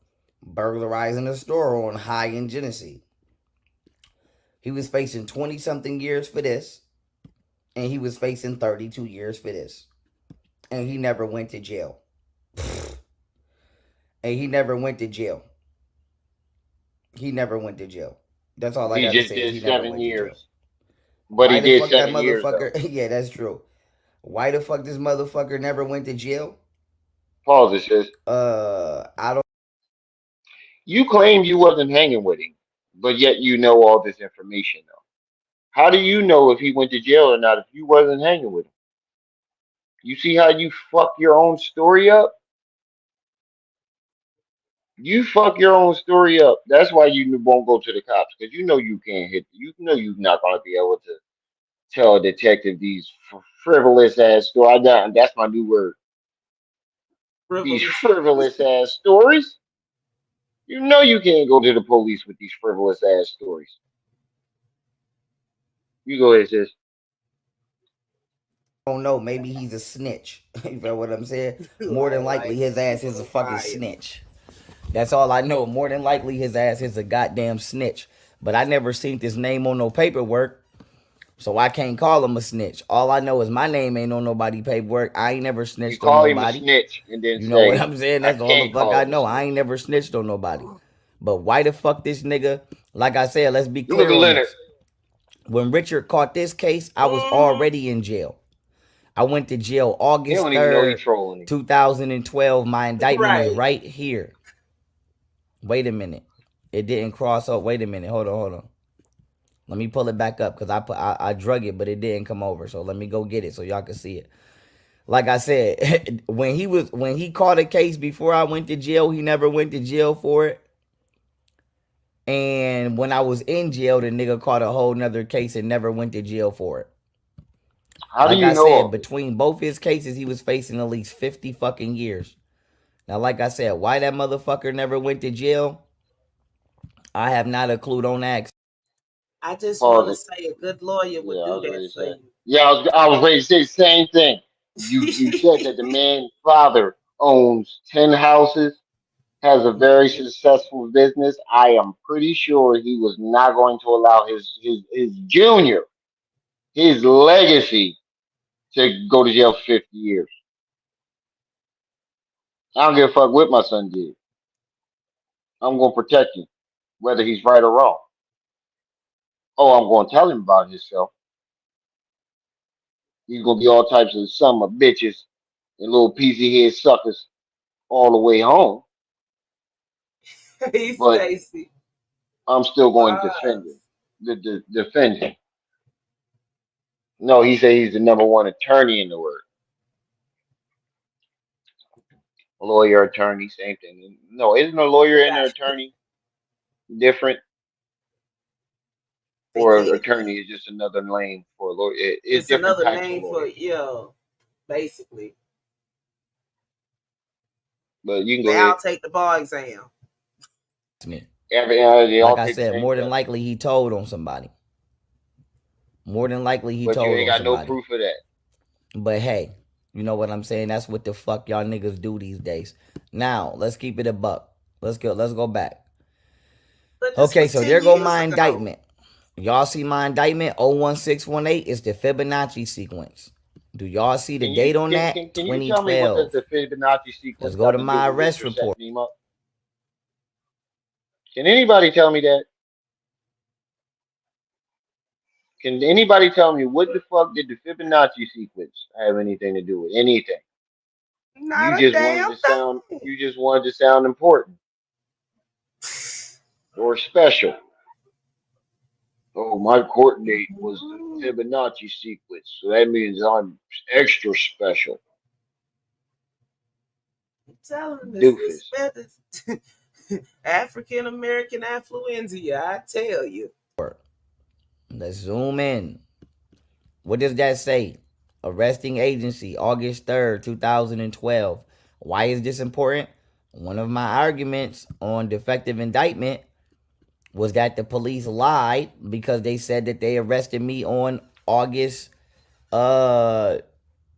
burglarizing a store on High in Genesee. He was facing 20 something years for this, and he was facing 32 years for this. And he never went to jail. And he never went to jail. He never went to jail. That's all I He gotta just say is did he never 7 went to jail. years. But Why he the did fuck that 7 years, though. motherfucker? Yeah, that's true. Why the fuck this motherfucker never went to jail? Pause it, sis. I don't. You claim you wasn't hanging with him, but yet you know all this information, though. How do you know if he went to jail or not if you wasn't hanging with him? You see how you fuck your own story up? You fuck your own story up. That's why you won't go to the cops because you know you can't hit. You know you're not gonna be able to tell a detective these frivolous ass stories. That's my new word. These Frivolous. frivolous ass stories. You know you can't go to the police with these frivolous ass stories. You go ahead, sis. Don't know. Maybe he's a snitch. You know what I'm saying? More than likely, Like his ass is a fucking snitch. That's all I know. More than likely, his ass is a goddamn snitch. But I never seen this name on no paperwork, so I can't call him a snitch. All I know is my name ain't on nobody paperwork. I ain't never You snitched on call him a nobody. snitch and then You know what say, I'm saying? I That's all the can't fuck call I him a know. I ain't snitch. never snitched on nobody. But why the fuck this nigga? Like I said, let's be You look clear at on Leonard. this. When Richard caught this case, I was Mm-hmm. already in jail. I went to jail He August don't even know he 3rd, trolling him. 2012. My indictment is Right. right here. Wait a minute. It didn't cross up. Wait a minute. Hold on. Let me pull it back up because I drug it, but it didn't come over. So let me go get it so y'all can see it. Like I said, when he caught a case before I went to jail, he never went to jail for it. And when I was in jail, the nigga caught a whole nother case and never went to jail for it. How do Like you I know said, all this? between both his cases, he was facing at least 50 fucking years. Now, like I said, why that motherfucker never went to jail, I have not a clue. Don't ask. I just want Pause to it. say a good lawyer Yeah, would I do was that ready to for say. you. Yeah, I was ready to say the same thing. You said that the man's father owns 10 houses, has a very Mhm. successful business. I am pretty sure he was not going to allow his junior, his legacy, to go to jail for 50 years. I don't give a fuck what my son did. I'm going to protect him, whether he's right or wrong. Oh, I'm going to tell him about himself. He's going to be all types of son of bitches and little peasy head suckers all the way home. Hey, But Stacy. I'm still going to defend Was. him. Defend him. No, he said he's the number one attorney in the world. Lawyer, attorney, same thing. No, isn't a lawyer and an attorney different? They Or technically, attorney is just another name for a lawyer. It's it's different another types of name for, lawyers. yeah, basically. But you can go They ahead. all take the bar exam. They Like all I take the said, same more than test. likely he told on somebody. More than likely he But you told ain't on got no somebody. proof of that. But hey, you know what I'm saying? That's what the fuck y'all niggas do these days. Now, let's keep it a buck. Let's go back. But this Okay, was so 10 there go years my ago. indictment. Y'all see my indictment? 01618 is the Fibonacci sequence. Do y'all see the Can you date on can that? can, can you tell me what 2012. the Fibonacci Let's sequence go got to to do my with arrest Richter report. setting him up? Can anybody tell me that? Can anybody tell me what the fuck did the Fibonacci sequence have anything to do with anything? Not a damn thing. You just wanted to sound important or special. Oh, my court date was the Mhm. Fibonacci sequence, so that means I'm extra special. I'm telling them this is Doofus. better. African American affluenza, I tell you. Let's zoom in. What does that say? Arresting agency, August 3rd, 2012. Why is this important? One of my arguments on defective indictment was that the police lied because they said that they arrested me on August uh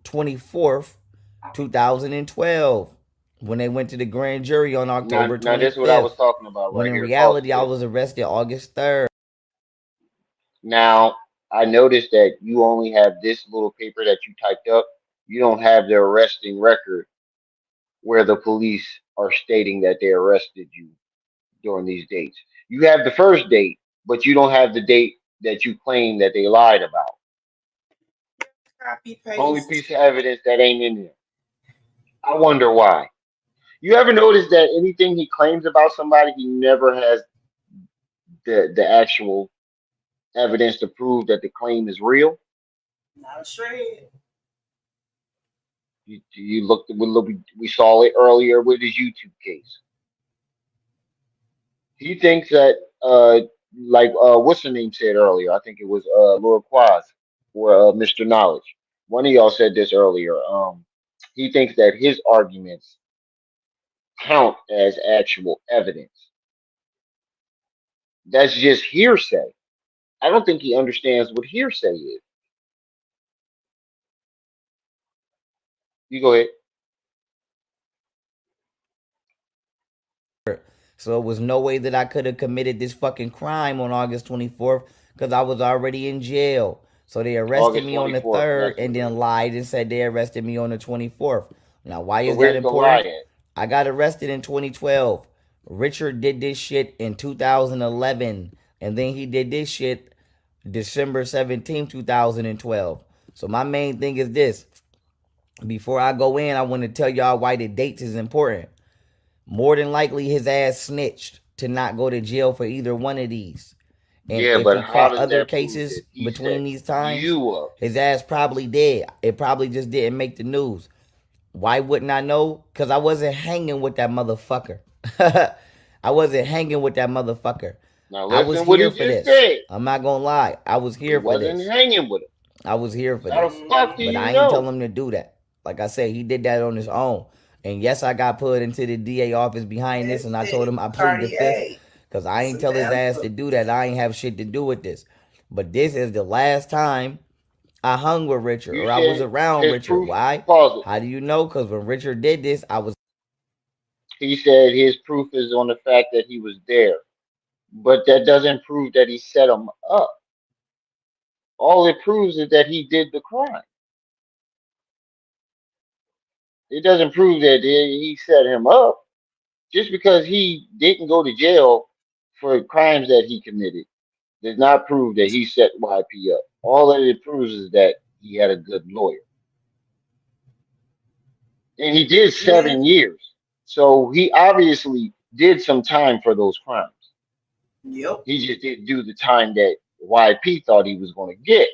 24th, 2012 when they went to the grand jury on Now, October now this is what I was 25th. talking about When right in here. Pause for reality I this. was arrested August 3rd. Now, I noticed that you only have this little paper that you typed up. You don't have the arresting record where the police are stating that they arrested you during these dates. You have the first date, but you don't have the date that you claim that they lied about. Copy Only paste. piece of evidence that ain't in there. I wonder why. You ever notice that anything he claims about somebody, he never has the actual evidence to prove that the claim is real? Not a shred. You looked, we saw it earlier with his YouTube case. He thinks that, what's the name said earlier? I think it was Lord Quaz or Mr. Knowledge. One of y'all said this earlier. He thinks that his arguments count as actual evidence. That's just hearsay. I don't think he understands what hearsay is. You go ahead. So it was no way that I could have committed this fucking crime on August 24th because I was already in jail. So they arrested August me on the 24th. 3rd That's and what it then is. lied and said they arrested me on the 24th. Now, why So is that where's the lie important? at? I got arrested in 2012. Richard did this shit in 2011. And then he did this shit December 17th, 2012. So my main thing is this. Before I go in, I want to tell y'all why the dates is important. More than likely, his ass snitched to not go to jail for either one of these. And Yeah, if but he how caught does other that prove cases that he set between these times, you up? his ass probably dead. It probably just didn't make the news. Why wouldn't I know? Because I wasn't hanging with that motherfucker. I wasn't hanging with that motherfucker. Now I was listen what here he for just this. said. I'm not gonna lie. I was He here for wasn't this. hanging with him. I was here for How the this. fuck do Mm-hmm. But you I ain't tell know? him to do that. Like I said, he did that on his own. And yes, I got put into the DA office behind this, That's and I told it. him I plead the fifth Cartier. because I ain't tell his ass Samantha. to do that. I ain't have shit to do with this. But this is the last time I hung with Richard You or I was said around his Richard. proof. Why? Pause it. How do you know? Because when Richard did this, I was He said his proof is on the fact that he was there, but that doesn't prove that he set him up. All it proves is that he did the crime. It doesn't prove that he set him up. Just because he didn't go to jail for crimes that he committed does not prove that he set YP up. All that it proves is that he had a good lawyer. And he did Mm-hmm. 7 years. So he obviously did some time for those crimes. Yep. He just didn't do the time that YP thought he was going to get.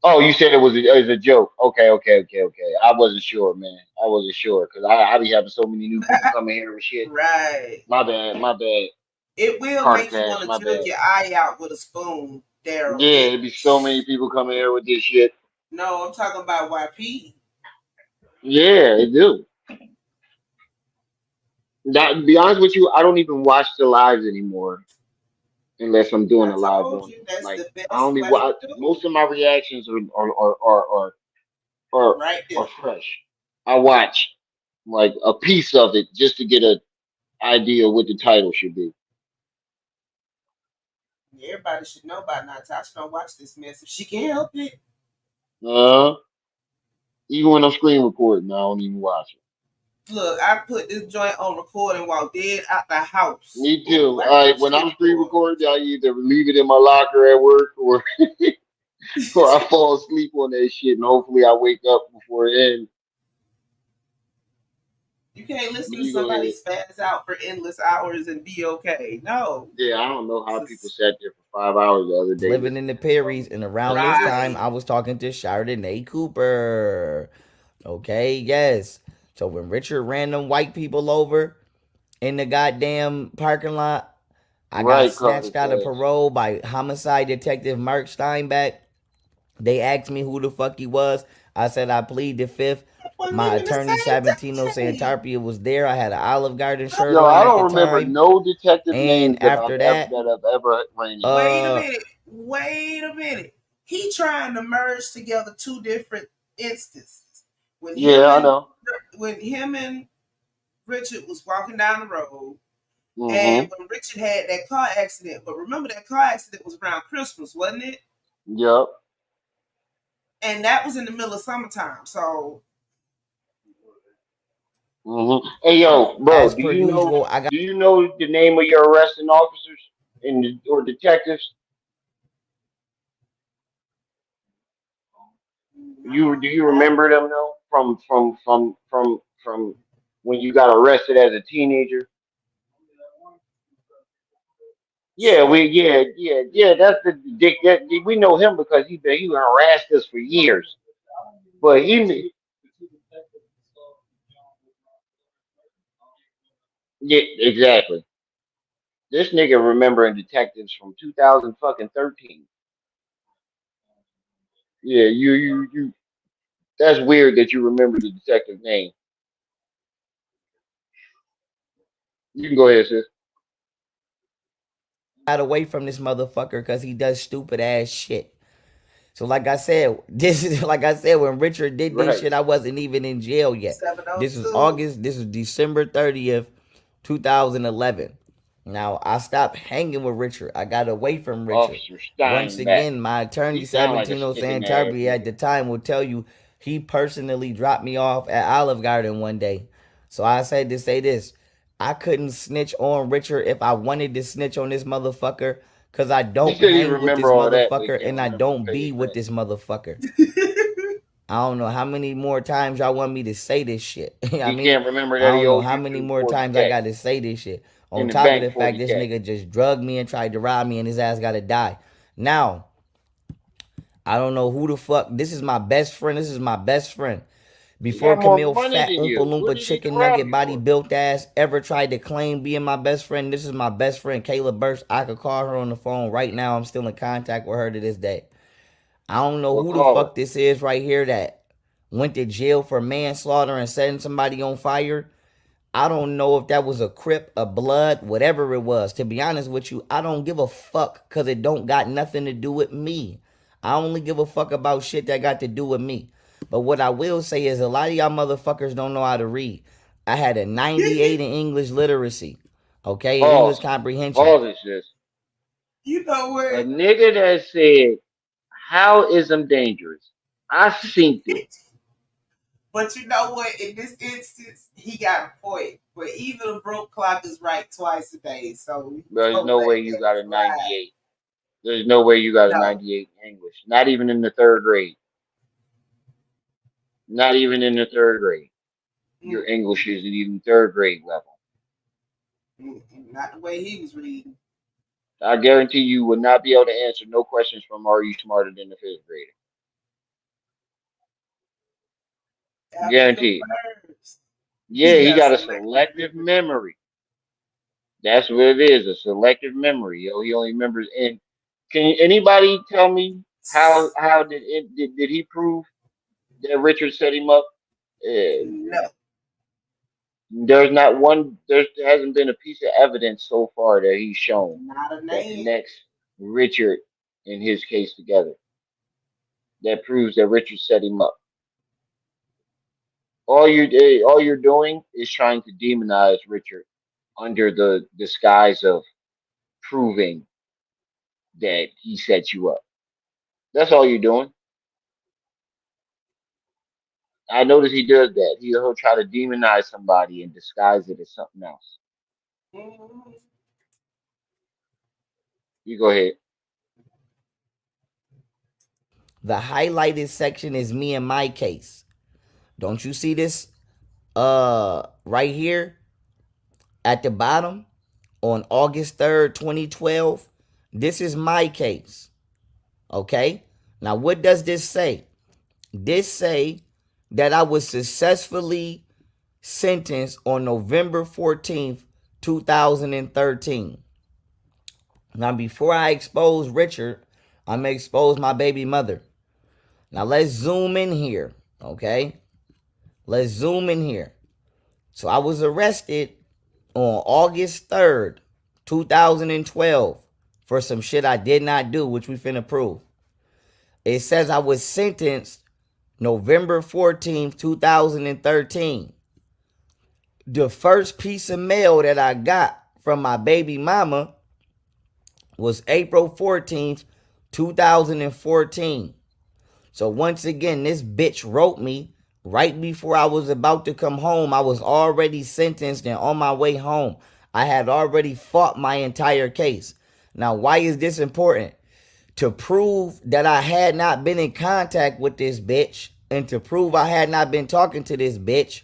Oh, you said it was a joke. Okay. I wasn't sure, man. I wasn't sure because I be having so many new people coming here and shit. Right. My bad. It will Carter make you Cash, want my to jug bad. your eye out with a spoon, Daryl. Yeah, it be so many people coming here with this shit. No, I'm talking about YP. Yeah, it do. That, to be honest with you, I don't even watch the lives anymore unless I'm doing I a live told on it. you that's Like the I best only way watch to do most it. of my reactions are Right there. are fresh. I watch like a piece of it just to get an idea what the title should be. Everybody should know by now. Tasha don't watch this mess if she can help it. Uh, even when I'm screen recording, I don't even watch it. Look, I put this joint on recording while dead out the house. Me Ooh, too. I All can't right, when screen I'm screen record. recording, I either leave it in my locker at work or I fall asleep on that shit, and hopefully I wake up before it ends. You can't But listen to you go somebody ahead. spaz out for endless hours and be okay. No. Yeah, I don't know how This people is sat there for 5 hours the other day living in listening the to that Perrys, song. and around this time, right. I was talking to Chardonnay Cooper. Okay, yes. So when Richard ran them white people over in the goddamn parking lot, I got Right, Carter snatched out of Cash. parole by homicide detective Mark Steinbeck. They asked me who the fuck he was. I said I plead the fifth. It wasn't My even the attorney Sabatino same day. Santarpia was there. I had an Olive Garden shirt Yo, on I at the don't remember time. no detective names And after that, that I've ever ran into. Wait a uh minute. Wait a minute. He trying to merge together two different instances. When him Yeah, I and know. when him and Richard was walking down the road, and Mm-hmm. when Richard had that car accident. But remember that car accident was around Christmas, wasn't it? Yep. And that was in the middle of summertime. So Mm-hmm. Hey, yo, bro, as per usual, I got do you know the name of your arresting officers or detectives? Do you remember them though from when you got arrested as a teenager? Yeah, Sweet. yeah. That's the dick. That we know him because he harassed us for years. But yeah, exactly. This nigga remembering detectives from 2000 fucking 13. Yeah, you. That's weird that you remember the detective name. You can go ahead, sis. away from this motherfucker because he does stupid ass shit. So like I said, this is like I said when Richard did this Right. shit, I wasn't even in jail yet. This was 702. August. This was December 30th, 2011. Now I stopped hanging with Richard. I got away from Richard. Officer Once Steinbeck. again, my attorney He sound like a Sabantino skipping ass Santarbi at nigga. the time will tell you he personally dropped me off at Olive Garden one day. So I said to say this. I couldn't snitch on Richard if I wanted to snitch on this motherfucker because I He don't said he hang with remember this all that, but he motherfucker can't and I remember who don't paid be his with rent. this motherfucker. I don't know how many more times y'all want me to say this shit. I He mean, can't remember I that he don't know owes how you many two more forty times I k got to say this shit. On in the top of bank, the fact this 40K. nigga just drugged me and tried to rob me and his ass got to die. Now, I don't know who the fuck. This is my best friend. This is my best friend. He Before got more Camille, money fat than Oompa you. What Loompa did he chicken rob nugget you body for? built ass ever tried to claim being my best friend, this is my best friend, Kayla Burst. I could call her on the phone right now. I'm still in contact with her to this day. I don't know Well, who the call her. fuck this is right here that went to jail for manslaughter and setting somebody on fire. I don't know if that was a Crip, a Blood, whatever it was. To be honest with you, I don't give a fuck because it don't got nothing to do with me. I only give a fuck about shit that got to do with me. But what I will say is a lot of y'all motherfuckers don't know how to read. I had a 98 in English literacy. Okay, English Pause. comprehension. Pause this shit. You know A what? nigga that said, how is I'm dangerous? I synced it. But you know what? In this instance, he got a point. But even a broke clock is right twice a day. So we There's gonna no let way you that got a slide. 98. There's no way you got a No. 98 in English. Not even in the third grade. Not even in the third grade. Your Mm-mm. English isn't even third grade level. Mm-mm. Not the way he was reading. I guarantee you would not be able to answer no questions from Are You Smarter Than the Fifth Grader? Africa Guaranteed. first. Yeah, He he has got a selective selective memory. memory. That's what it is, a selective memory. Yo, he only remembers. And can anybody tell me how did did he prove that Richard set him up? Uh, No, there's not one. There hasn't been a piece of evidence so far that he's shown not a that name. connects Richard and his case together. That proves that Richard set him up. All you're doing is trying to demonize Richard under the disguise of proving that he set you up. That's all you're doing. I notice he does that. He'll try to demonize somebody and disguise it as something else. Mhm. You go ahead. The highlighted section is me and my case. Don't you see this right here at the bottom on August 3rd, 2012? This is my case. Okay? Now what does this say? This say that I was successfully sentenced on November 14th, 2013. Now before I expose Richard, I'm gonna expose my baby mother. Now let's zoom in here. Okay? Let's zoom in here. So I was arrested on August 3rd, 2012 for some shit I did not do, which we finna prove. It says I was sentenced November 14th, 2013. The first piece of mail that I got from my baby mama was April 14th, 2014. So once again, this bitch wrote me right before I was about to come home. I was already sentenced and on my way home. I had already fought my entire case. Now, why is this important? To prove that I had not been in contact with this bitch and to prove I had not been talking to this bitch.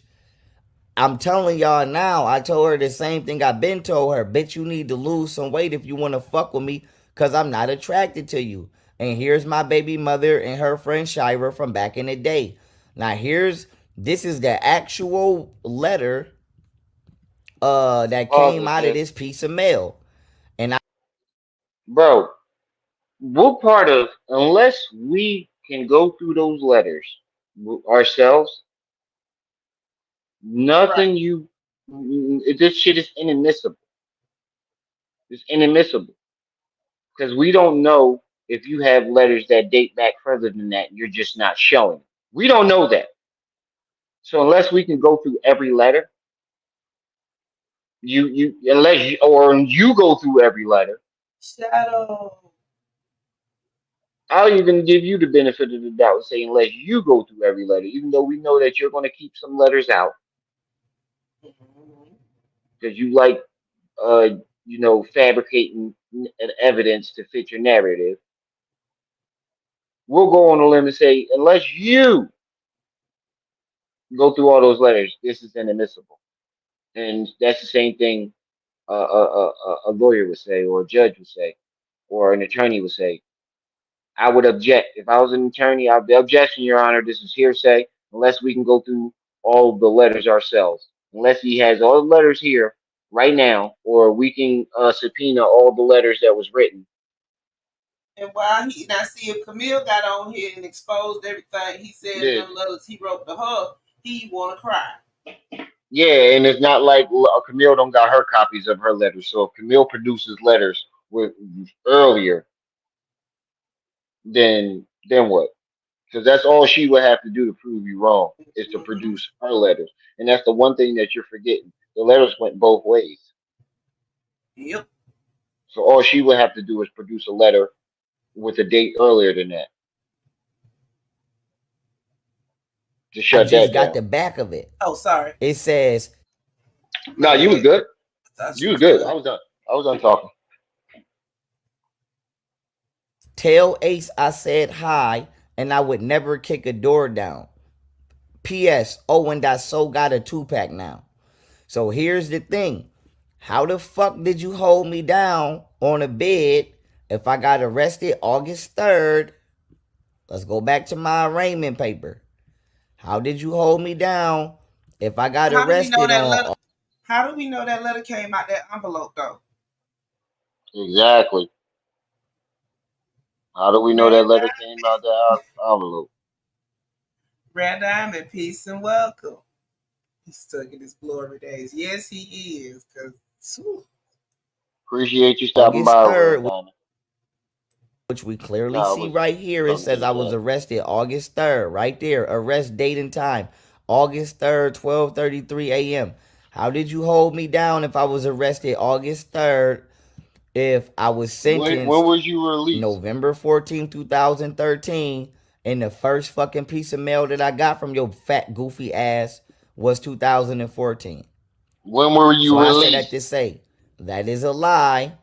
I'm telling y'all now, I told her the same thing I've been told her. Bitch, you need to lose some weight if you want to fuck with me because I'm not attracted to you. And here's my baby mother and her friend Shira from back in the day. Now this is the actual letter that Pause came this out of shit. this piece of mail. And Bro, what part of, unless we can go through those letters ourselves, Right. nothing this shit is inadmissible. It's inadmissible. Because we don't know if you have letters that date back further than that and you're just not showing. We don't know that. So unless we can go through every letter, you unless you, or you go through every letter, Shadow. I'll even give you the benefit of the doubt and say unless you go through every letter, even though we know that you're going to keep some letters out Mhm. because you like uh fabricating an evidence to fit your narrative. We'll go on a limb and say unless you. Go through all those letters. This is inadmissible, and that's the same thing a lawyer would say, or a judge would say, or an attorney would say. I would object. If I was an attorney, I'd be objection, Your Honor. This is hearsay, unless we can go through all the letters ourselves. Unless he has all the letters here right now, or we can subpoena all the letters that was written. And while he now see if Camille got on here and exposed everything he said in Yeah, them letters he wrote to her, he wanna cry. yeah, and it's not like Camille don't got her copies of her letters. So if Camille produces letters with earlier, then what? Because that's all she would have to do to prove you wrong is to Mm-hmm. produce her letters, and that's the one thing that you're forgetting. The letters went both ways, Yep. so all she would have to do is produce a letter with a date earlier than that to I shut just that got down. the back of it. Oh, sorry. It says, My No, you was bad. good. I thought You you was was good. done. I was done. I was done talking. tell Ace I said hi and I would never kick a door down. P.S. Owen Dot So got a 2-pack now. So here's the thing. How the fuck did you hold me down on a bed if I got arrested August 3rd? Let's go back to my arraignment paper. How did you hold me down if I got How do we know arrested that on letter? How do we know that letter came out that envelope though? Exactly. How do we know that Red, letter came out the envelope? Red Diamond, peace and welcome. He's stuck in his glory days. Yes, he is. Cause Appreciate you stopping August by, Red 3rd, Diamond. which we clearly No, I see was right here. It talking to says the I was cat. arrested August 3rd, right there. Arrest date and time, August 3rd, 12:33 a.m. How did you hold me down if I was arrested August 3rd if I was When sentenced was you released? November 14th, 2013, and the first fucking piece of mail that I got from your fat goofy ass was 2014? When were So you I say that released? to say that is a lie,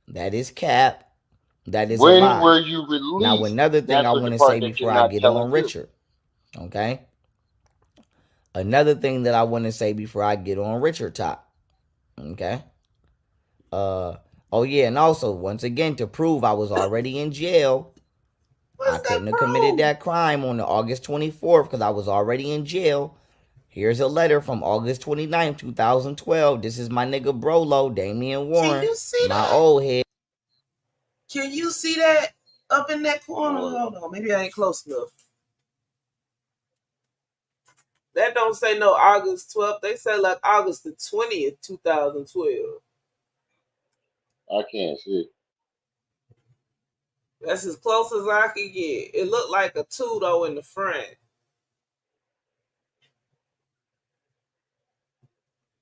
that is cap, that is a When lie. were you Now, released? another thing That's I what the want to part say that before you're I not get on telling too. Richard, okay? Another thing that I want to say before I get on Richard top, okay? Uh, oh yeah, and also once again to prove I was already in jail, I what's that couldn't have committed proof? that crime on the August 24th because I was already in jail. Here's a letter from August 29th, 2012. This is my nigga Brolo, Damian Can Warren, you see my that? old head. Can you see that up in that corner? Hold Hold on, maybe I ain't close enough. That don't say no August 12th. They say like August the 20th, 2012. I can't see. That's as close as I could get. It looked like a two though in the front.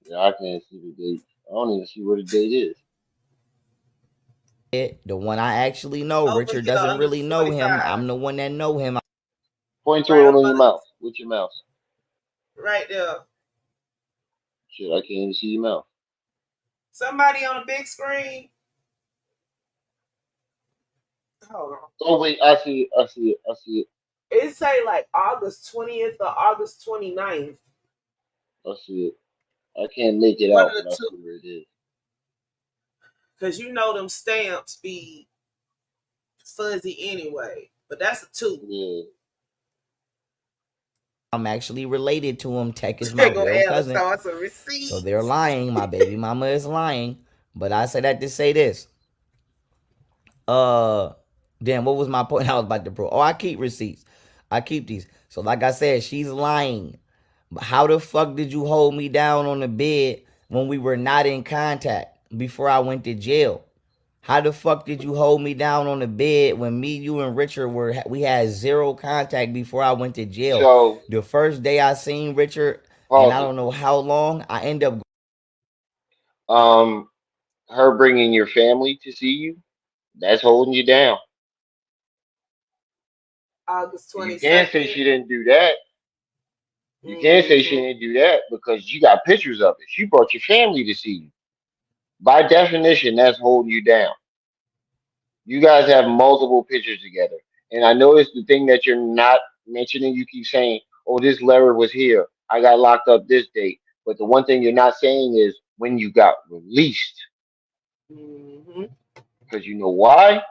Yeah, I can't see the date. I don't even see what the date is. The one I actually know. Over Richard here doesn't under really know him. 45. I'm the one that know him. Point to Right it up on your under, mouth with your mouse. right there. Shit, I can't even see your mouth. Somebody on a big screen. Hold on. Oh wait, I see it. I see it. I see it. It say like August 20th or August 29th. I see it. I can't make it One out, of the but I two. see where it is. Because you know them stamps be fuzzy anyway. But that's a two. Yeah. I'm actually related to him. Tech is my They go real Alice cousin. start some So receipts. they're lying. My baby mama is lying. But I say that to say this. Uh, Damn, what was my point? I was about to prove. Oh, I keep receipts. I keep these. So like I said, she's lying. But how the fuck did you hold me down on the bed when we were not in contact before I went to jail? How the fuck did you hold me down on the bed when me, you, and Richard we had zero contact before I went to jail? So The first day I seen Richard, and I pause it. don't know how long, I end up Um, her bringing your family to see you, that's holding you down. August You can't say 22nd. she didn't do that. You can't say she Mm-hmm. didn't do that because you got pictures of it. She brought your family to see you. By definition, that's holding you down. You guys have multiple pictures together. And I noticed the thing that you're not mentioning, you keep saying, oh, this letter was here. I got locked up this date. But the one thing you're not saying is when you got released. Mm-hmm. Because you know why?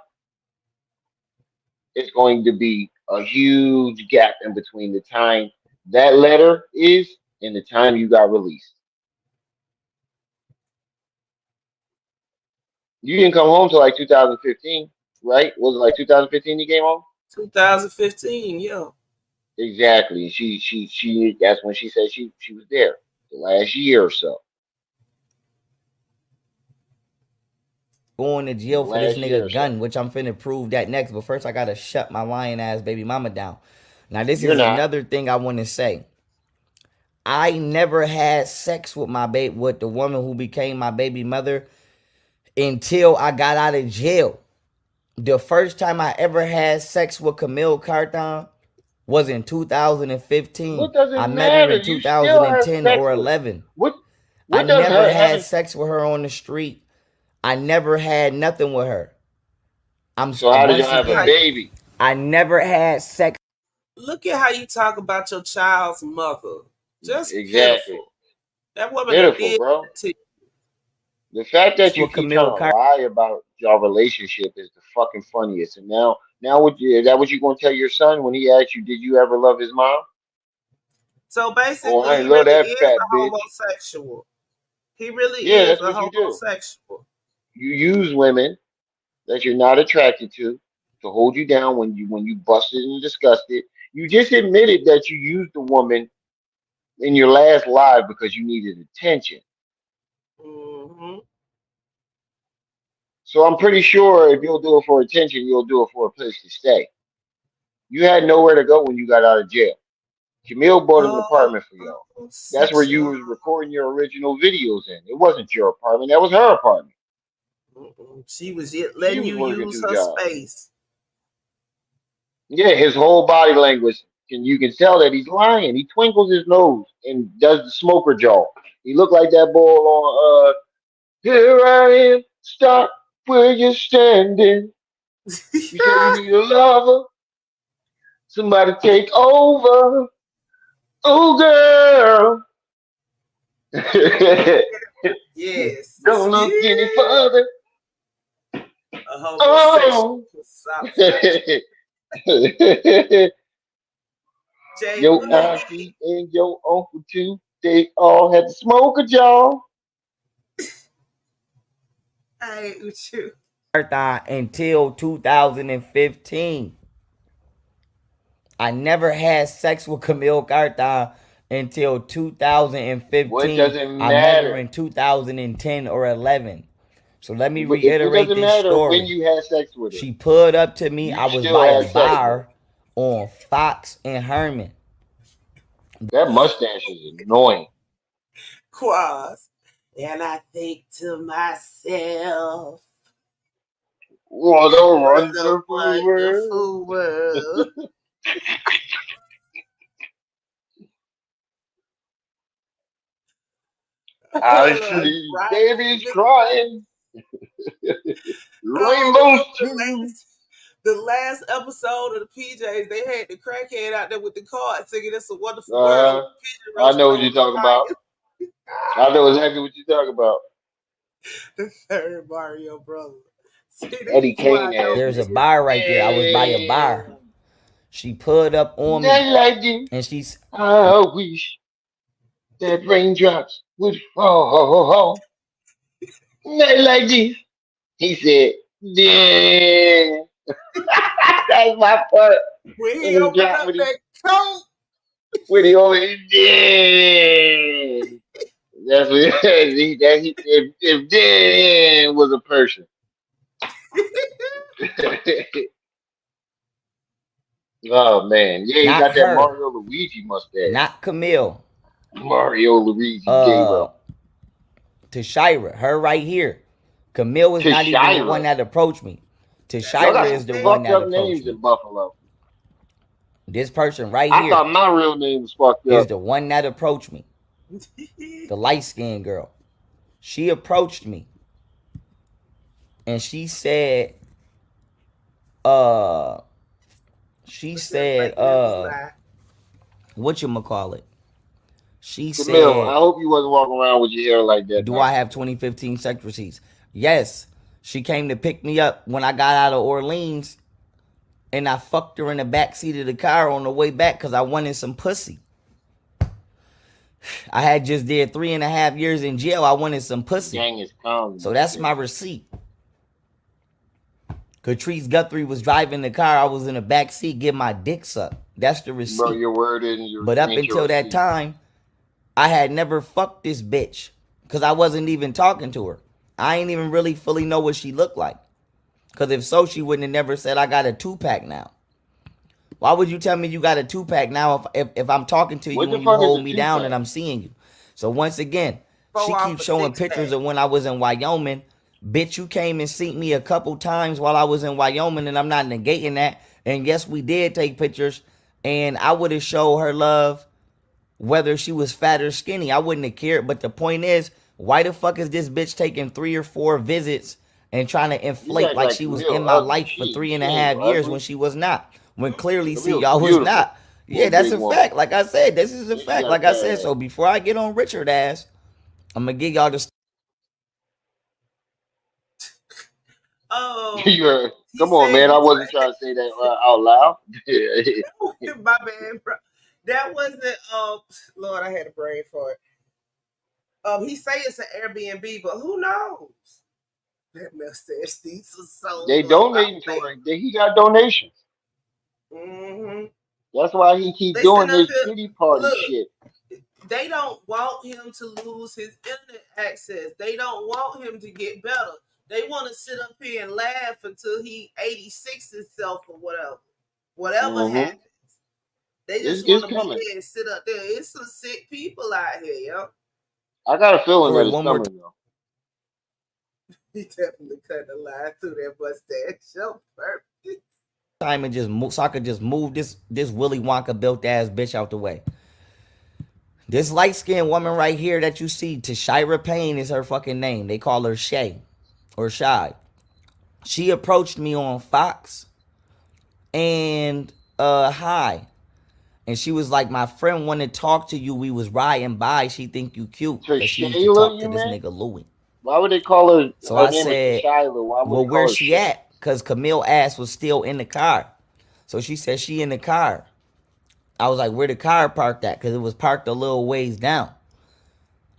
It's going to be a huge gap in between the time that letter is and the time you got released. You didn't come home till like 2015, right? Was it like 2015 you came home? 2015, yeah. Exactly. She. That's when she said she was there the last year or so. Going to The jail for this last year or nigga so. gun, which I'm finna prove that next. But first, I gotta shut my lying ass baby mama down. Now, this You're is not. another thing I want to say. I never had sex with with the woman who became my baby mother until I got out of jail. The first time I ever had sex with Camille Carthon was in 2015. What does I it met her matter? in You still have 2010 sex or with her. 11. What? I What does never her had having? sex with her on the street. I never had nothing with her. So how did y'all Once have a How again, baby? I never had sex. Look at how you talk about your child's mother. Just Exactly. pitiful. That woman that Pitiful, did bro. that to you. The fact that you with keep trying Camille to Carthon. lie about your relationship is the fucking funniest. And now, is that what you gonna tell your son when he asks you, did you ever love his mom? So Oh, basically, I he ain't love really that is fat a bitch. homosexual. He really Yeah, is that's a what you do. homosexual. You use women that you're not attracted to hold you down when you busted and disgusted. You just admitted that you used the woman in your last live because you needed attention. Hmm. So I'm pretty sure if you'll do it for attention, you'll do it for a place to stay. You had nowhere to go when you got out of jail. Camille bought an apartment for y'all. That's where you Homosexual. was recording your original videos in. It wasn't your apartment. That was her apartment. Mm-mm. She was She letting was you working use two her jobs. space. Yeah, his whole body language. You can tell that he's lying. He twinkles his nose and does the smoker jaw. He looked like that boy on Here I am, stop where you're standing. You say you need a lover, somebody take over. Oh girl. Yes. Don't look any Yeah. further. A homosexual Oh. personified. Jay, Your what they auntie and your uncle too, they all had to smoke a jaw. I ain't with you. Carthon until 2015. I never had sex with Camille Carthon until What 2015. does it I met her matter? in 2010 or 11. So let me It reiterate doesn't this matter when story. you had sex with her. She pulled up to me. You I was still by a had sex with her. bar on Fox and Herman. That mustache is annoying. Quaz. And I think to myself, What a what a wonderful world. wonderful world. I Look, see right? babies crying, No, rainbows remember too. the last episode of the PJs, they had the crackhead out there with the card singing "It's a Wonderful World." Uh, PJ I roasted know what on you're the talking about. fire. I know exactly what you're talking about. The third Mario brother. See, this Eddie is why I Kane ass don't There's a nigga. bar right there. I was by a bar. Damn. She pulled up on me Not like you. and she's I wish that raindrops would fall. Not like this. He said, yeah. That's my part. when In he the opened drop up with that coat. when he always did. That's what if Dan was a person. Oh man, yeah, he not got that her, Mario Luigi mustache. not Camille, Mario Luigi gave uh, up to Shira, her right here. Camille is to not even the one Shira. that approached me. That's Y'all what Shira got she some is the said. one fucked that up approached names me. in Buffalo. This person right I here thought my real name was fucked is up. the one that approached me. The light skinned girl. She approached me and uh What's that right there? Who's lie? whatchamacallit. She Camille, I said, hope you wasn't walking around with your hair like that do now, I have Camille. 2015 sex receipts? Yes. She came to pick me up when I got out of Orleans, and I fucked her in the back seat of the car on the way back because I wanted some pussy. I had just did 3.5 years in jail. I wanted some pussy. Gang is calm So and that's shit. my receipt. Catrice Guthrie was driving the car. I was in the back seat getting my dick sucked. That's the Bro, receipt. your word in, you But up ain't your until that receipt. time, I had never fucked this bitch because I wasn't even talking to her. I ain't even really fully know what she looked like. Because if so, she wouldn't have never said, I got a 2-pack now. Why would you tell me you got a 2-pack now if I'm talking to What you the and you fuck is hold a me two down and pack? I'm seeing you? So once again, she Four off keeps a showing six pictures pack. of when I was in Wyoming. Bitch, you came and seen me a couple times while I was in Wyoming, and I'm not negating that. And yes, we did take pictures, and I would have showed her love whether she was fat or skinny. I wouldn't have cared. But the point is, why the fuck is this bitch taking 3 or 4 visits and trying to You inflate act like like she was in Camille my ugly. life for three and She a ain't half years when ugly. she was not? When clearly see Camille's y'all was beautiful not. for Yeah, a that's big a woman. fact. Like I said, this is a And she fact. got a Like I fat said, ass. so before I get on Richard ass, I'm gonna give y'all the Um, You heard- he Come on, said man. I you. wasn't trying to say that out loud. My bad, bro. That wasn't. Lord, I had a brain for it. He say it's an Airbnb, but who knows? That mustache these was so They good. My donating to face. her. He got donations. Mm-hmm. That's why he keep They sitting doing up this here. kitty party Look, shit. they don't want him to lose his internet access. They don't want him to get better. They want to sit up here and laugh until he 86 himself or whatever. Whatever Mm-hmm. happens. They just want It's to be coming. there and sit up there. It's some sick people out here, yo. I got a feeling story that it's one more coming though. He definitely cut the line through that mustache. So perfect. time and just move, so I could just move this Willy Wonka built ass bitch out the way. This light skinned woman right here that you see, Tashira Payne is her fucking name. They call her Shay or Shy. She approached me on Fox and hi. And she was like, my friend wanted to talk to you. We was riding by. She think you cute. To Cause she used to Shayla, talk to you this mean? nigga Louis. Why would they call her? So Her I name is said, Tashila. Why would well, they call where's her she Shay? at? Cause Camille ass was still in the car. So she said she in the car. I was like, where the car parked at? Cause it was parked a little ways down.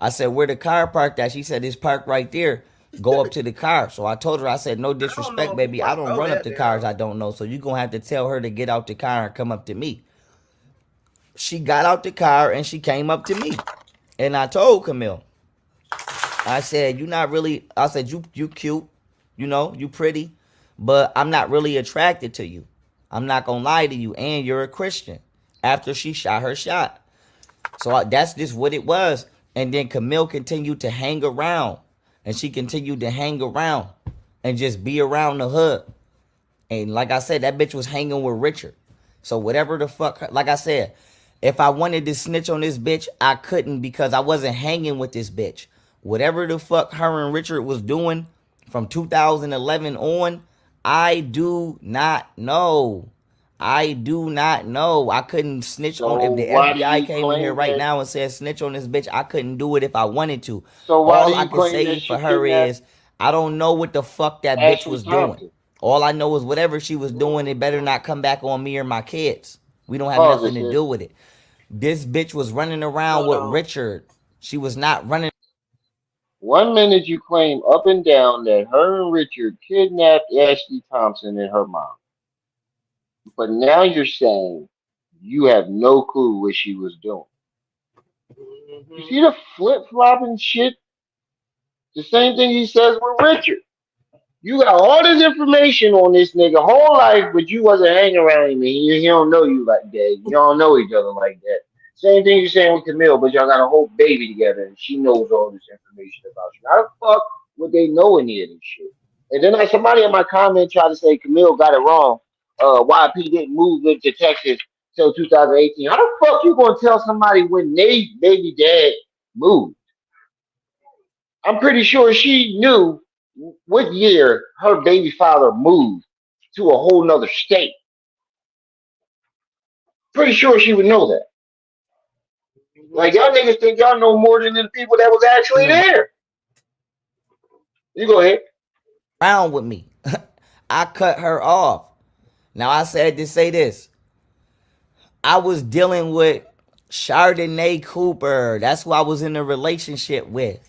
I said, where the car parked at? She said, it's parked right there. Go up to the car. So I told her, I said, no I don't know disrespect, if you baby. I want to don't go run up that to cars down. I don't know. So you gonna have to tell her to get out the car and come up to me. She got out the car and she came up to me. And I told Camille, I said, you not really, I said, you cute, you know, you pretty, but I'm not really attracted to you. I'm not gonna lie to you, and you're a Christian. After she shot her shot. So that's just what it was. And then Camille continued to hang around. And she continued to hang around and just be around the hood. And like I said, that bitch was hanging with Richard. So whatever the fuck, like I said, if I wanted to snitch on this bitch, I couldn't because I wasn't hanging with this bitch. Whatever the fuck her and Richard was doing from 2011 on, I do not know. I do not know. I couldn't snitch on. So If the why do FBI you came in here claim right that? now and said snitch on this bitch, I couldn't do it if I wanted to. So why do All I you could claim say that for she her kidnapped is I don't know what the fuck that bitch Ashley was doing. Thompson? All I know is whatever she was doing, it better not come back on me or my kids. We don't have Pause it, nothing to sis. do with it. This bitch was running around Hold with on. Richard. She was not running. 1 minute you claim up and down that her and Richard kidnapped Ashley Thompson and her mom, but now you're saying you have no clue what she was doing. You Mm-hmm. see the flip flopping shit? The same thing he says with Richard. You got all this information on this nigga whole life, but you wasn't hanging around him. He don't know you like that. You don't know each other like that. Same thing you're saying with Camille, but y'all got a whole baby together, and she knows all this information about you. How the fuck would they know any of this shit? And then like somebody in my comment tried to say Camille got it wrong. YP didn't move into Texas till 2018. How the fuck you gonna tell somebody when they baby dad moved? I'm pretty sure she knew what year her baby father moved to a whole nother state. Pretty sure she would know that. Like y'all niggas think y'all know more than the people that was actually there. You go ahead. Around with me. I cut her off. Now I said to say this. I was dealing with Chardonnay Cooper. That's who I was in a relationship with.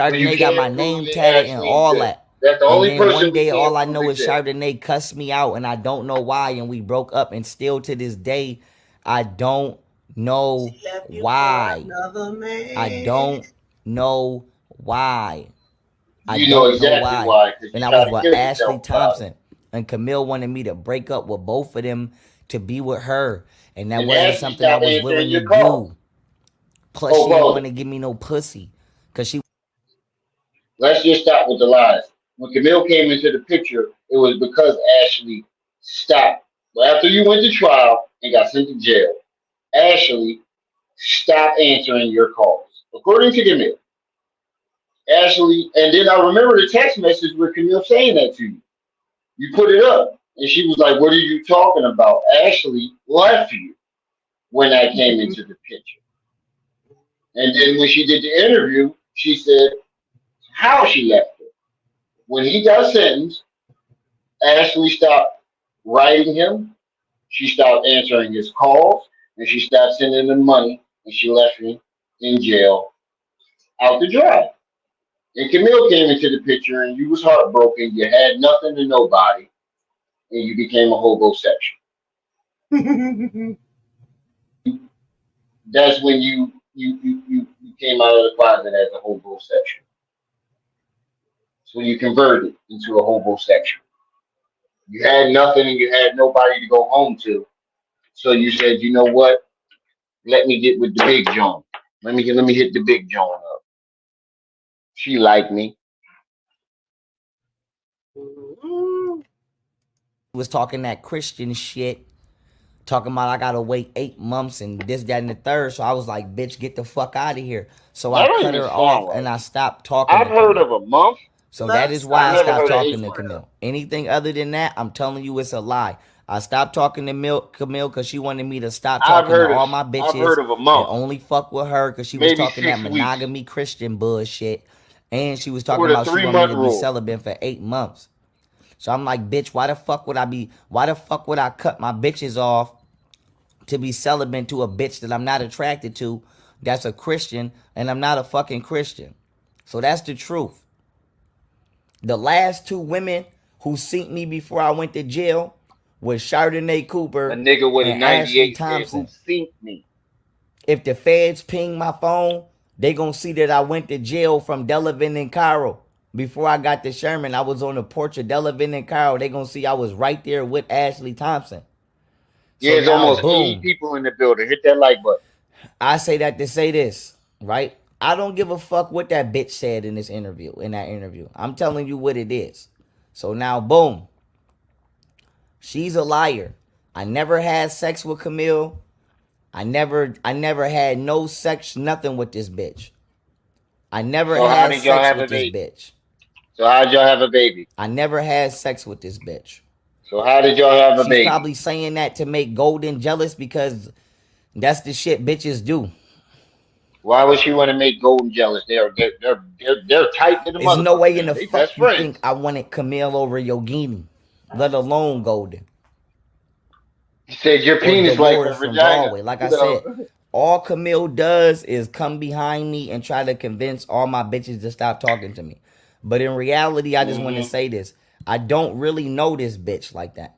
So you Chardonnay got my can't prove name it tatted and actually all exists. that. That's the And only then person one we day, can't all I prove know is exists. Chardonnay cussed me out, and I don't know why. And we broke up, and still to this day, I don't know She left you for why. another I man. don't know why. I You know don't know exactly why. why, because you And I was tried to with kill Ashley yourself about it. Thompson. And Camille wanted me to break up with both of them to be with her. And that And wasn't Ashley something I stopped was answering willing to your calls. do. Plus, Oh, she didn't want brother, to give me no pussy. Because she let's just stop with the lies. When Camille came into the picture, it was because Ashley stopped. Well, after you went to trial and got sent to jail, Ashley stopped answering your calls. According to Camille, Ashley, and then I remember the text message with Camille saying that to you. You put it up, and she was like, "What are you talking about?" Ashley left you when I came into the picture. And then when she did the interview, she said how she left her. When he got sentenced, Ashley stopped writing him. She stopped answering his calls, and she stopped sending him money, and she left him in jail out to dry. And Camille came into the picture, and you was heartbroken. You had nothing to nobody, and you became a homosexual. That's when you came out of the closet as a homosexual. So you converted into a homosexual. You had nothing, and you had nobody to go home to. So you said, you know what? Let me get with the big John. Let me hit the big John up. She liked me. was talking that Christian shit, talking about I gotta wait 8 months and this, that, and the third. So I was like, bitch, get the fuck out of here. So That I don't cut even her sound off right. and I stopped talking I've to heard of Camille. a month. So that Love is I've why I starts never stopped heard of with talking eight to months. 12. Camille. Anything other than that, I'm telling you it's a lie. I stopped talking to Camille because she wanted me to stop I've talking to heard of all my I've bitches heard of a and month, only fuck with her because she was maybe talking that 6 weeks, monogamy Christian bullshit. And she was or talking the about she three want me month to be rule. celibate for 8 months. So I'm like, bitch, why the fuck would I cut my bitches off to be celibate to a bitch that I'm not attracted to that's a Christian and I'm not a fucking Christian? So that's the truth. The last two women who seen me before I went to jail was Chardonnay A Cooper nigga with a and Ashley 98 said, "Who Thompson. seen me?" If the feds ping my phone, they gonna see that I went to jail from Delavan and Cairo. Before I got to Sherman, I was on the porch of Delavan and Cairo. They gonna see I was right there with Ashley Thompson. Yeah, So it's now, almost 80 boom. people in the building. Hit that like button. I say that to say this, right? I don't give a fuck what that bitch said in that interview. I'm telling you what it is. So now, boom. She's a liar. I never had sex with Camille. I never had no sex, nothing with this bitch. I never So how had did y'all sex have a with this baby? bitch. So how did y'all have a baby? I never had sex with this bitch. So how did y'all have a She's baby? probably saying that to make Golden jealous because that's the shit bitches do. Why would she want to make Golden jealous? They're tight to the There's no motherfucker way in now. the They best fuck you think friends. I wanted Camille over Yogini, let alone Golden. He said your Or penis like her Dolores from vagina. Broadway. Like I You know. said, all Camille does is come behind me and try to convince all my bitches to stop talking to me. But in reality, I just want to Hmm. say this. I don't really know this bitch like that.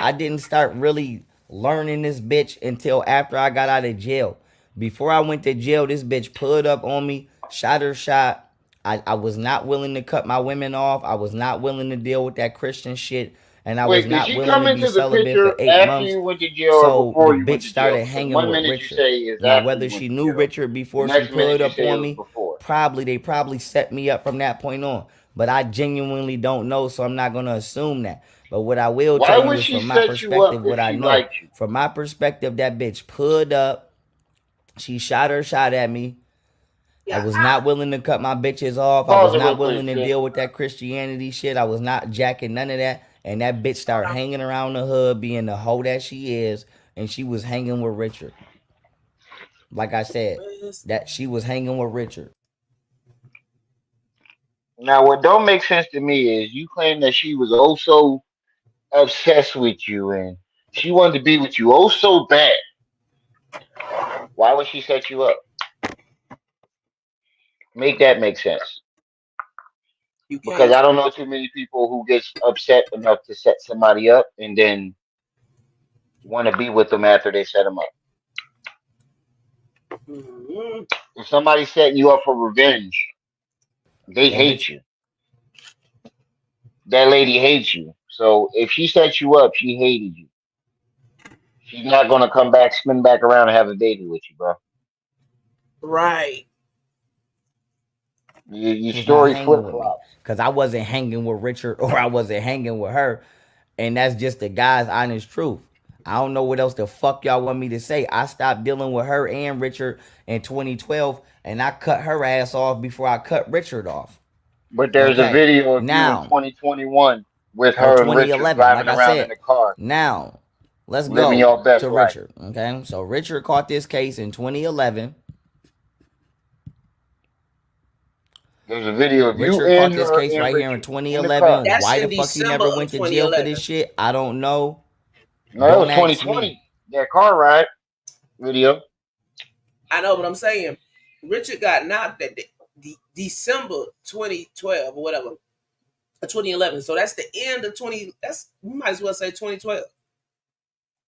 I didn't start really learning this bitch until after I got out of jail. Before I went to jail, this bitch pulled up on me, shot her shot. I was not willing to cut my women off. I was not willing to deal with that Christian shit. And I was Wait, did not she willing come to be into the celibate for picture eight after months. you went to jail or So the before you went bitch to jail? started Because hanging one with minute you Richard. say is Now, after you whether went she to knew jail, Richard the before she next minute pulled you up say it on was me, before. they probably set me up from that point on. But I genuinely don't know, so I'm not gonna assume that. But what I will Why tell you would is she from my set you up perspective, if what I she know. liked you? From my perspective, that bitch pulled up, she shot her shot at me. I Yeah, was not willing to cut my bitches off. I was Pause it real not quick, willing to sis. deal with that Christianity shit. I was not jacking none of that. And that bitch started hanging around the hood, being the hoe that she is, and she was hanging with Richard. Like I said, Yes. that she was hanging with Richard. Now, what don't make sense to me is you claim that she was oh so obsessed with you and she wanted to be with you oh so bad. Why would she set you up? Make that make sense. You Because can't. I don't know too many people who gets upset enough to set somebody up and then want to be with them after they set them up. Mhm. If somebody's setting you up for revenge, they And hate Richard, you. That lady hates you. So if she set you up, she hated you. She's not gonna come back, spin back around, and have a baby with you, bro. Right. Your was not story hanging flip with me flops. because I wasn't hanging with Richard or I wasn't hanging with her. And that's just the guy's honest truth. I don't know what else the fuck y'all want me to say. I stopped dealing with her and Richard in 2012, and I cut her ass off before I cut Richard off. But there's a Okay. video of you in Now, 2021 with or her and Richard 2011, like driving I around in said. the car, Now, let's living go your best to life. Richard. Okay. So, Richard caught this case in 2011. There's a video of you Richard and caught this her case and right here in Richard in the car. 2011. That's Why in the fuck he December never of went to jail for this 2011. shit? I don't know. No, that was Don't ask me. 2020. That car ride video. I know what I'm saying. Richard got knocked at December 2012 or whatever, 2011. So that's the end of 20. That's you might as well say 2012.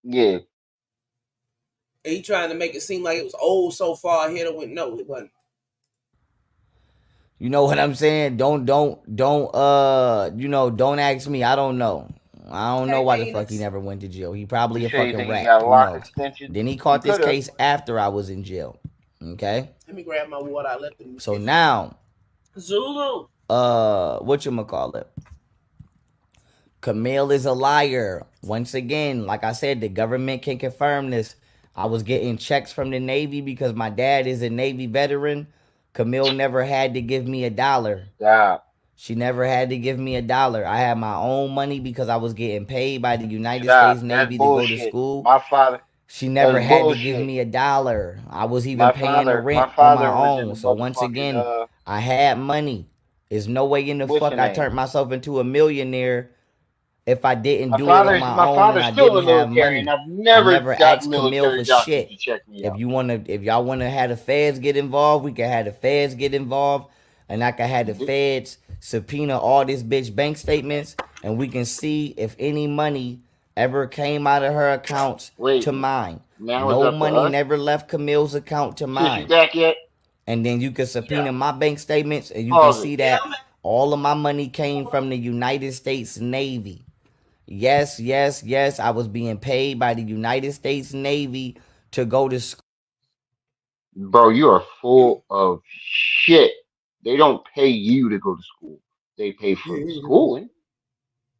Yeah. And he trying to make it seem like it was old so far ahead of when no, it wasn't. You know what I'm saying? Don't ask me. I don't know. I don't know Hey, why the fuck he Venus. never went to jail. He You probably a say you fucking think he rat. got a Who lock knows? extension? Then he He caught this could have. case after I was in jail. Okay? Let me grab my water. I left it in the So kitchen. now, Zulu. whatchamacallit? Camille is a liar. Once again, like I said, the government can confirm this. I was getting checks from the Navy because my dad is a Navy veteran. Camille never had to give me $1. Stop. She never had to give me $1. I had my own money because I was getting paid by the United States Stop. That's Navy to go to bullshit. school. My father. She That's never had to give bullshit. me $1. I was even My paying the father. rent My on my father was in own. the So once motherfucking again, I had money. There's no way in the what's the fuck I name? turned myself into a millionaire if I didn't do it on my My own and father's I still didn't in the have military, and money. I've I never never got asked Camille military for doctors shit. to check me If out. you wanna, if y'all wanna have the feds get involved, we can have the feds get involved, and I can have the feds subpoena all this bitch bank statements, and we can see if any money ever came out of her accounts Wait, to mine. now it's No up to money us. never left Camille's account to Sis, you mine. back yet? And then you can Yeah. subpoena my bank statements, and you can Pause it. see Yeah, that all of my money came from the United States Navy. Yes, yes, yes. I was being paid by the United States Navy to go to school. Bro, you are full of shit. They don't pay you to go to school. They pay for the man. schooling,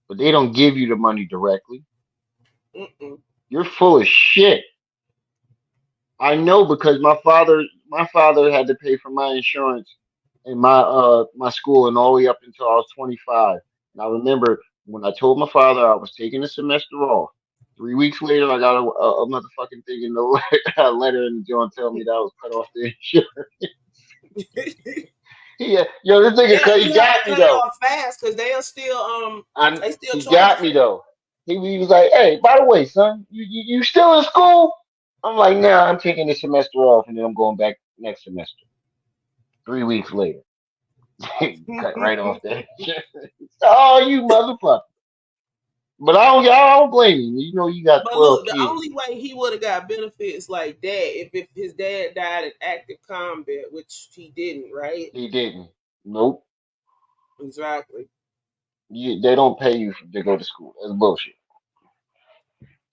but they don't give you the money directly. Mm-mm. You're full of shit. I know because my father had to pay for my insurance and my school and all the way up until I was 25. And I remember when I told my father I was taking a semester off. 3 weeks later, I got a motherfucking thing in the a letter in the joint telling me that I was cut off the insurance. Yeah, yo, this nigga, Yeah, he you have to got me cut it though. off fast because they'll still they still He charge you got for me though. He was like, "Hey, by the way, son, you still in school?" I'm like, "Nah, I'm taking the semester off, and then I'm going back next semester." 3 weeks later, cut right off that. Oh, you motherfucker! But I don't blame you. You know, you got But 12 look, the kids. only way he would have got benefits like that if his dad died in active combat, which he didn't, right? He didn't. Nope. Exactly. They don't pay you to go to school. That's bullshit.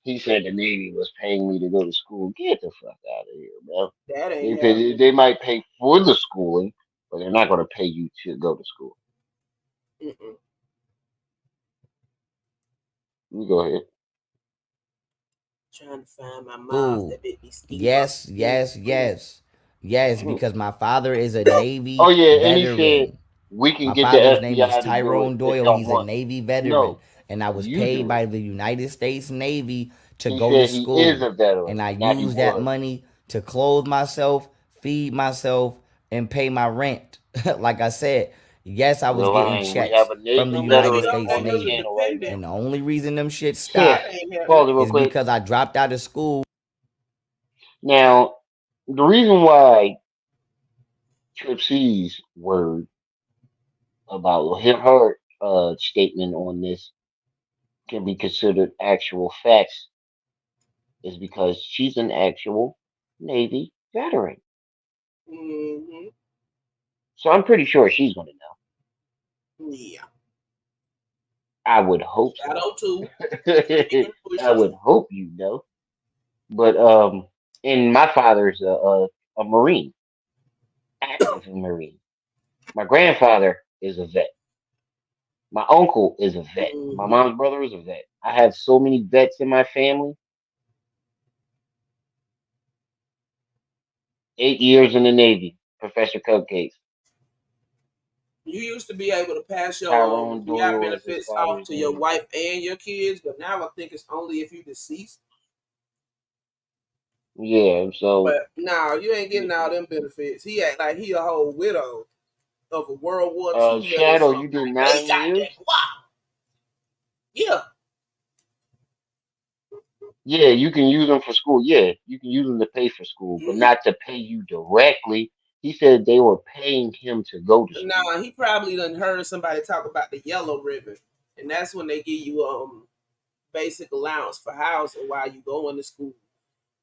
He said the Navy was paying me to go to school. Get the fuck out of here, bro. That They ain't pay, happening. they might pay for the schooling, but they're not going to pay you to go to school. Mm-mm. You go ahead. Trying to find my mouth. School. That bit be ski bump. Yes, yes, yes. Yes, because my father is a Oh Navy yeah, and he said veteran. we can My get the father's name is FBI to do it Tyrone if Doyle. y'all He's a want. Navy veteran. No, And I was you paid do it. by the United States Navy to He go to said he is school. a veteran, And I not he used that was. money to clothe myself, feed myself, and pay my rent. Like I said, yes, I was You're getting lying. We have checks a from the Navy But maybe United veteran don't States on make this us Navy. channel right dependent. now. And the only reason them shit Here, That stopped ain't happening. pause it real is quick. because I dropped out of school. Now, the reason why Trip C's word about her statement on this can be considered actual facts is because she's an actual Navy veteran. Mm-hmm. So I'm pretty sure she's going to know. Yeah. I would hope so. Shadow too. Even I pushes. would hope you know. But and my father's a Marine, active Marine. My grandfather is a vet. My uncle is a vet. My Mm-hmm. mom's brother is a vet. I have so many vets in my family. 8 years in the Navy, Professor Cupcakes. You used to be able to pass your Tyrone GI Doyle is his benefits off father's to your name. wife and your kids, but now I think it's only if you deceased. Yeah, so But now you ain't getting all them benefits. He act like he a whole widow of a World War II vet or Shadow, something. you did Like, they got 9 years? that. Wow. Yeah. Yeah, you can use them for school. Yeah, you can use them to pay for school, but Mm-hmm. not to pay you directly. He said they were paying him to go to school. Now he probably done heard somebody talk about the yellow ribbon, and that's when they give you basic allowance for housing while you going to school.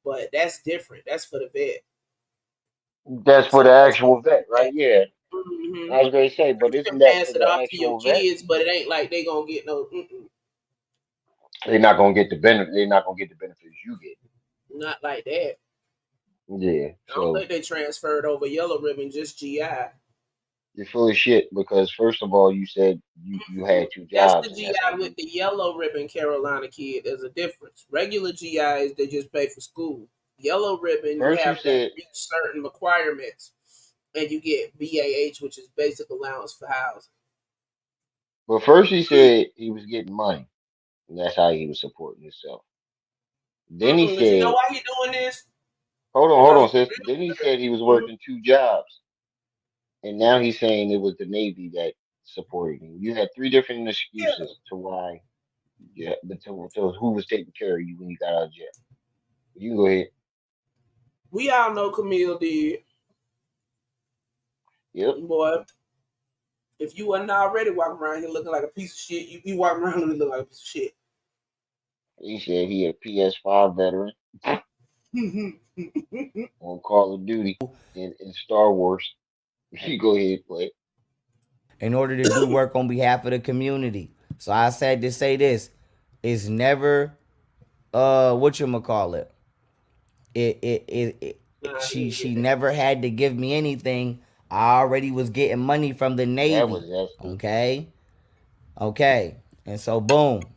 But that's different. That's for the vet. That's for So the that's actual vet, right? that. Yeah, Mm-hmm. I was going to say, You but can isn't that pass for it the off to your actual vet? kids, but it ain't like they gonna get no. They're not gonna get the benefit. They're not gonna get the benefits you get. Not like that. Yeah, I don't so think they transferred over yellow ribbon, just GI. you're full of shit because first of all, you said you had two That's the jobs, and that's how GI with you. the yellow ribbon Carolina kid. There's a difference. Regular GIs, they just pay for school. Yellow ribbon, you First you have to said, reach certain requirements, and you get BAH, which is basic allowance for housing. but first he said he was getting money, and that's how he was supporting himself. Then he Because you know said, why he doing this? hold Because on, sis. Then he said he was working two jobs, and now he's saying it was the Navy that supported him. You had three different yeah, excuses to why, yeah, to who was taking care of you when you got out of jail. You can go ahead. we all know Camille did, Yep. boy. If you wasn't already walking around here looking like a piece of shit, you be walking around looking like a piece of shit. He said he a PS5 veteran on Call of Duty and Star Wars. You go ahead, play. In order to do work on behalf of the community. So I said to say this is never what you call it. Nah, he She didn't get she that. never had to give me anything. I already was getting money from the That Navy. was zesty. Okay? Okay. And so boom.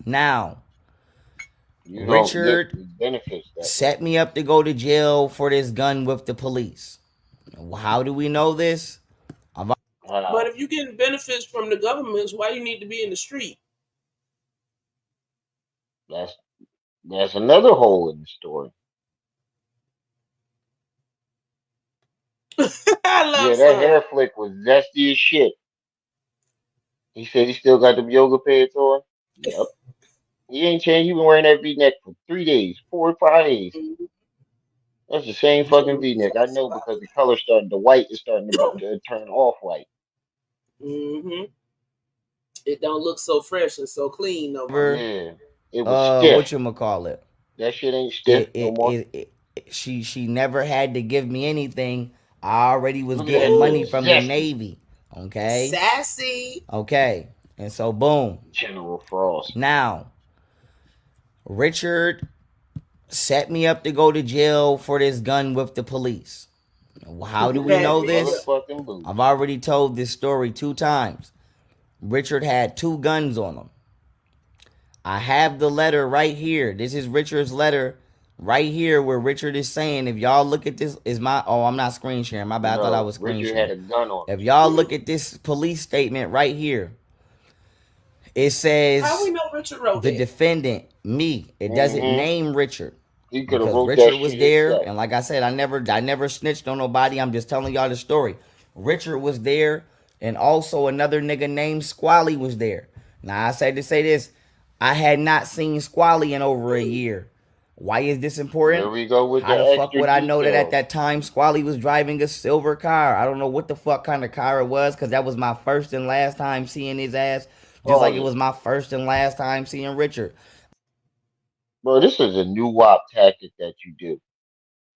Now, You don't get Richard the benefits that way. set me up to go to jail for this gun with the police. How do we know this? But Wow. if you getting benefits from the governments, why you need to be in the street? That's that's another hole in the story. I Yeah, love that son. hair flick was zesty as shit. He said he still got the yoga pants on. Yep. He ain't changed. He been wearing that V-neck for 3 days, 4 or 5 days. Mhm. That's the same Don't fucking look V-neck. I fresh know about because the color starting, the white is starting to turn off white. it. It don't look so fresh and so clean no more. Never Yeah, it was stiff. what you call it? That shit ain't stiff It, no it, more. it, it she never had to give me anything. I already was Look at getting that money look, Ooh, from the zesty. Navy. Okay? sassy. Okay. And so boom. General Frost. Now, Richard set me up to go to jail for this gun with the police. How do we Bad know bitch. this? Motherfucking boots. I've already told this story 2 times. Richard had 2 guns on him. I have the letter right here. This is Richard's letter right here where Richard is saying, if y'all look at this, is my, oh, I'm not screen sharing. My bad. I thought I No, was screen Richard had sharing. a gun on him. If y'all look at this police statement right here, it How we says know Richard wrote the that? defendant, me. It doesn't Mm-hmm. name Richard. He could have because wrote that Richard was shit there, himself. and like I said, I never snitched on nobody. I'm just telling y'all the story. Richard was there, and also another nigga named Squally was there. Now I say to say this, I had not seen Squally in over a year. Why is this There important? we go with How the the fuck extra would I know that at details. that time Squally was driving a silver car? I don't know what the fuck kind of car it was, because that was my first and last time seeing his ass. Just like it Pause it. was my first and last time seeing Richard. Bro, this is a new WAP tactic that you do.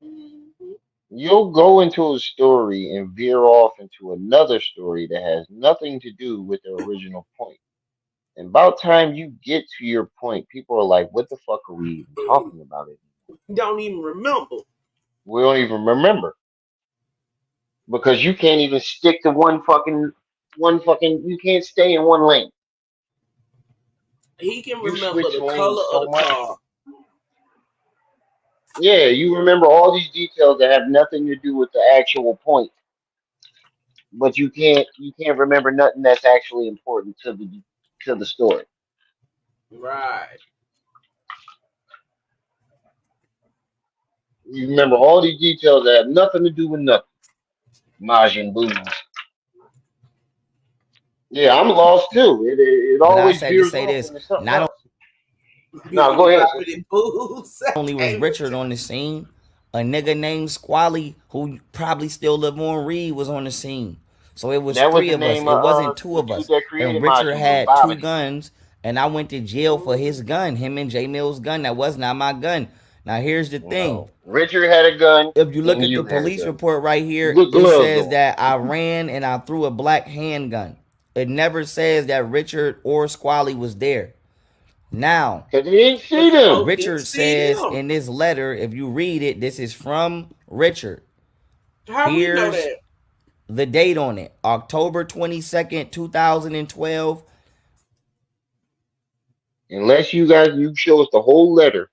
Mhm. You'll go into a story and veer off into another story that has nothing to do with the original point. And about time you get to your point, people are like, what the fuck are we even talking about it? Don't even remember. We don't even remember. Because you can't even stick to one fucking you can't stay in one lane. He can You remember switch the lanes color of so the much. car. Yeah, you remember all these details that have nothing to do with the actual point, but you can't remember nothing that's actually important to the story. Right. You remember all these details that have nothing to do with nothing. Majin Boos. Yeah, I'm lost too. It But I always said to veers say off this, into something not else. No, go Bibbity ahead, sis. boppity booze. only was Hey, Richard on the scene, a nigga named Squally, who probably still live on Reed, was on the scene. So it was That was three the of us. name It of wasn't two the of dude us. that And created Richard Majin Buu, had two Bobbity. guns, and I went to jail for his gun, him and J Mill's gun. That was not my gun. Now here's the thing. No, Richard had a gun If you look and at the you had a police gun. report right here, Good it gloves says on, that I ran and I threw a black handgun. It never says that Richard or Squally was there. Now, cause he didn't see because the them. folks didn't Richard see says them. in this letter, if you read it, this is from Richard. How we know Here's that? the date on it, October 22nd, 2012. Unless you show us the whole letter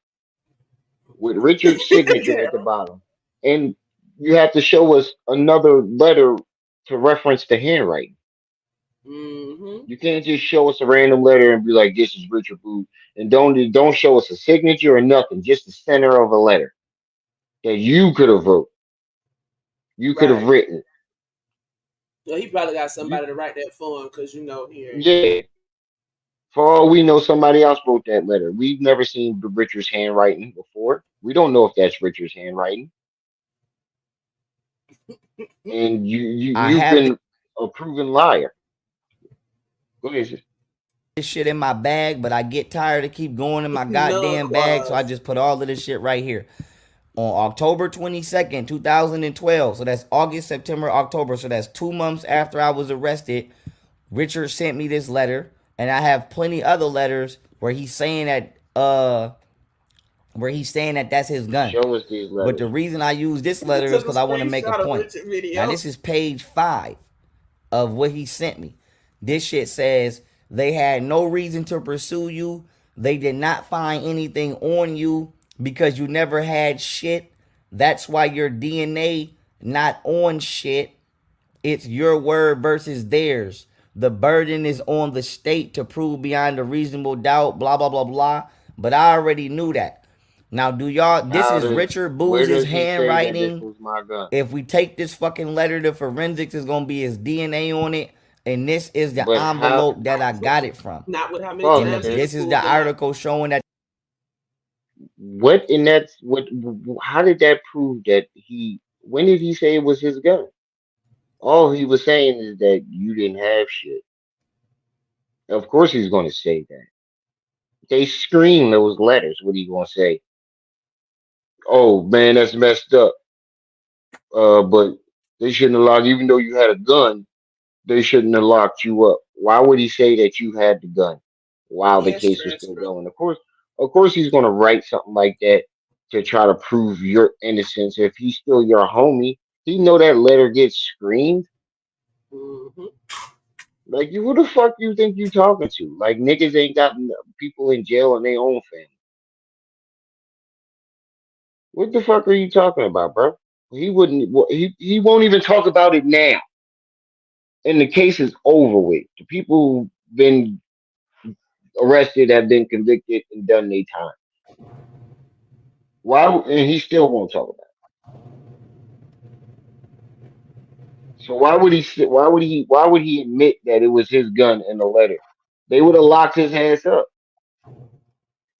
with Richard's signature at the bottom, and you have to show us another letter to reference the handwriting. Mm-hmm. You can't just show us a random letter and be like, "This is Richard Booth," and don't show us a signature or nothing, just the center of a letter that you could have wrote, you could have Right. written. Well, he probably got You, somebody to write that for him because he ain't. yeah. For all we know, somebody else wrote that letter. We've never seen Richard's handwriting before. We don't know if that's Richard's handwriting. And I you've have been a proven liar. Go ahead, sis. this shit in my bag, but I get tired of keep going in my goddamn bag, so I Likewise. just put all of this shit right here. On October 22nd, 2012, so that's August, September, October, so that's 2 months after I was arrested, Richard sent me this letter, and I have plenty other letters where he's saying that that's his gun. Show us these But the letters. reason I use this He letter is took a because I want to make a screenshot of point. Richard Now video. this is page 5 of what he sent me. This shit says they had no reason to pursue you. They did not find anything on you because you never had shit. That's why your DNA not on shit. It's your word versus theirs. The burden is on the state to prove beyond a reasonable doubt, blah, blah, blah, blah. But I already knew that. Now, do y'all, this How is does Richard where Booz's does he say that this handwriting. was my gun? If we take this fucking letter to forensics, it's gonna be his DNA on it. And this is the But how envelope that I got it from. Not with how many pause And it, times he sis. done this is the pulled it out. article showing that What in that what how did that prove that he when did he say it was his gun? All he was saying is that you didn't have shit. Of course he's gonna say that. They scream those letters. What are you gonna say? Oh man, that's messed up. But they shouldn't have locked even though you had a gun, they shouldn't have locked you up. Why would he say that you had the gun while He the has case was still transfer. going? Of course, he's gonna write something like that to try to prove your innocence. If he's still your homie, he know that letter gets screamed. Mm-hmm. Like you, who the fuck you think you talking to? Like niggas ain't got people in jail in their own family. What the fuck are you talking about, bro? He wouldn't. He won't even talk about it now. And the case is over with. The people who've been arrested have been convicted and done their time. Why? And he still won't talk about it. So why would he? Why would he? Why would he admit that it was his gun in the letter? They would have locked his ass up.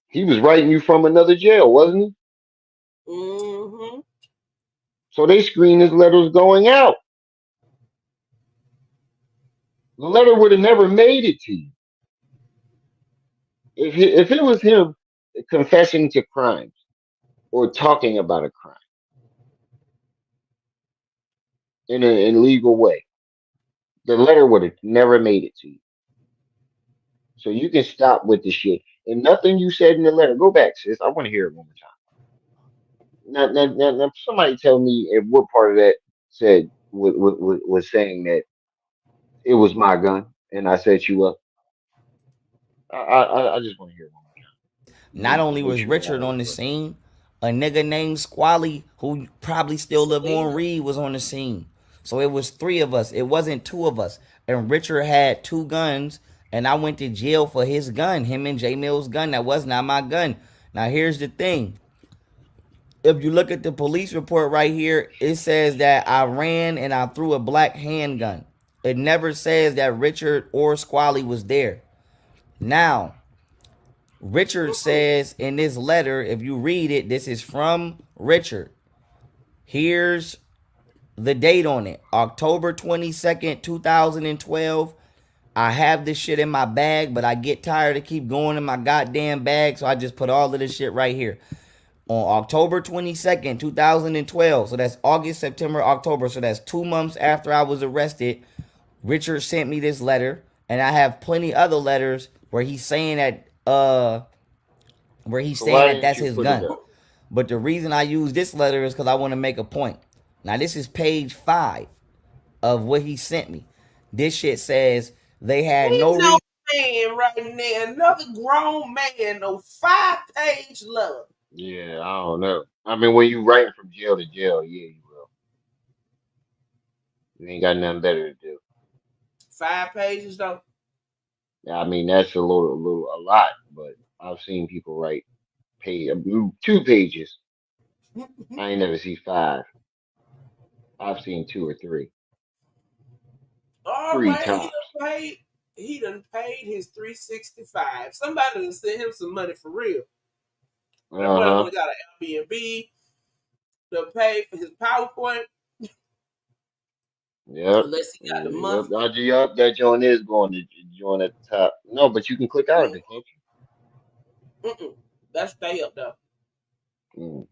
He was writing you from another jail, wasn't he? Mm-hmm. So they screened his letters going out. The letter would have never made it to you if it was him confessing to crimes or talking about a crime in an illegal way. The letter would have never made it to you. So you can stop with the shit. And nothing you said in the letter. Go back, sis. I want to hear it one more time. Now, somebody tell me if what part of that said was saying that it was my gun and I set you up. I just want to hear it one more Not time. only Make was sure I Richard heard on the it scene, a nigga named Squally, who probably still live on Selena. Reed, was on the scene. So it was three of us. It wasn't two of us. And Richard had two guns, and I went to jail for his gun, him and J Mill's gun. That was not my gun. Now here's the thing. If you look at the police report right here, it says that I ran and I threw a black handgun. It never says that Richard or Squally was there. Now, Richard Mm-mm. says in this letter, if you read it, this is from Richard. Here's the date on it, October 22nd, 2012. I have this shit in my bag, but I get tired of keep going in my goddamn bag, so I just put all of this shit right here. On October 22nd, 2012, so that's August, September, October, so that's 2 months after I was arrested, Richard sent me this letter, and I have plenty other letters where he's So saying why that didn't that's you his put it gun. up? But the reason I use this letter is because I want to make a point. Now, this is page 5 of what he sent me. This shit says they had no Ain't no reason. man right now, another grown man, no 5-page love. Yeah, I don't know. I mean, when you writing from jail to jail, yeah, you will. You ain't got nothing better to do. 5 pages though. I mean, that's a lot, but I've seen people write 2 pages. I ain't never see 5. I've seen 2 or 3, All three right, tops. he done paid his 365. Somebody done sent him some money for real. That Uh boy done huh. went got an Airbnb to pay for his PowerPoint, Yep. unless he got the Yep. monthly. Yup. That joint is going to join at the top. No, but you can click out of Mm, it, can't mm-mm. That stay up though. you?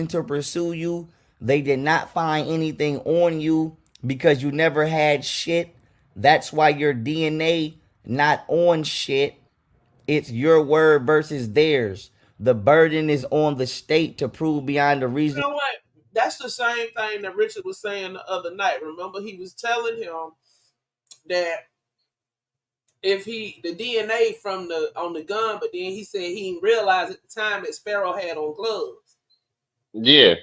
To pursue you. They did not find anything on you because you never had shit. That's why your DNA not on shit. It's your word versus theirs. The burden is on the state to prove beyond a You reasonable. know what? That's the same thing that Richard was saying the other night. Remember, he was telling him that if he the DNA from the on the gun, but then he said he didn't realize at the time that Pharaoh had on gloves. Yeah.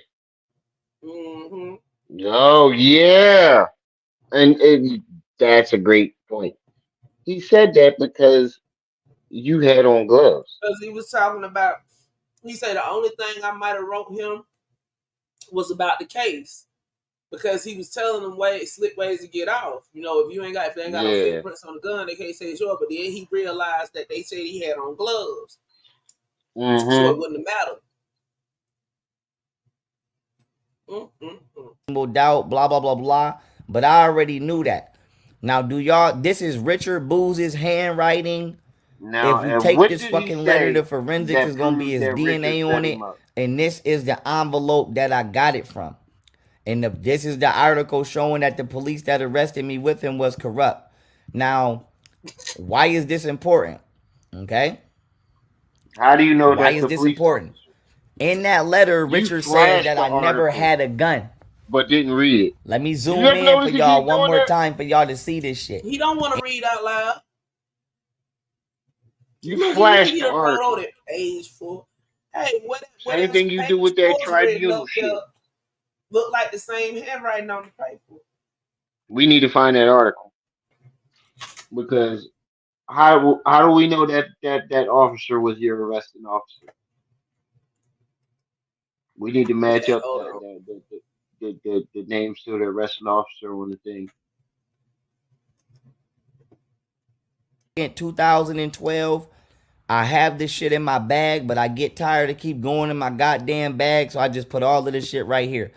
Mm-hmm. Oh yeah. And that's a great point. He said that because you had on gloves. Because he was talking about, he said the only thing I might have wrote him was about the case. Because he was telling them slip ways to get off. You know, if they ain't got no Yeah. fingerprints on the gun, they can't say it's yours. But then he realized that they said he had on gloves, so it Mm-hmm. wouldn't have mattered. Mm-mm-mm. Doubt, blah, blah, blah, blah. But I already knew that. Now, do y'all, this is Richard Booz's handwriting. Now, If we and take what this did he fucking letter to say forensics, that it's going to be proves his that Richard DNA set on him it. up? And this is the envelope that I got it from. And this is the article showing that the police that arrested me with him was corrupt. Now, why is this important? Okay? How do you know Why that's is a this police important? officer? In that letter, You Richard says flashed that the I never article, had a gun. but didn't read it. Let me You zoom ever in for notice he y'all keep one doing more that? time for y'all to see this shit. He don't want to read out loud. You Look, he flashed the done wrote on article. it page 4. Hey, Same whatever's thing you do page with that 4's written tribunal up there shit. look like the same handwriting on the paper. We need to find that article because how do we know that officer was your arresting officer? We need to match Okay, up hold on. the names to the arresting officer on the thing. In 2012, I have this shit in my bag, but I get tired of keep going in my goddamn bag, so I just put all of this shit right here.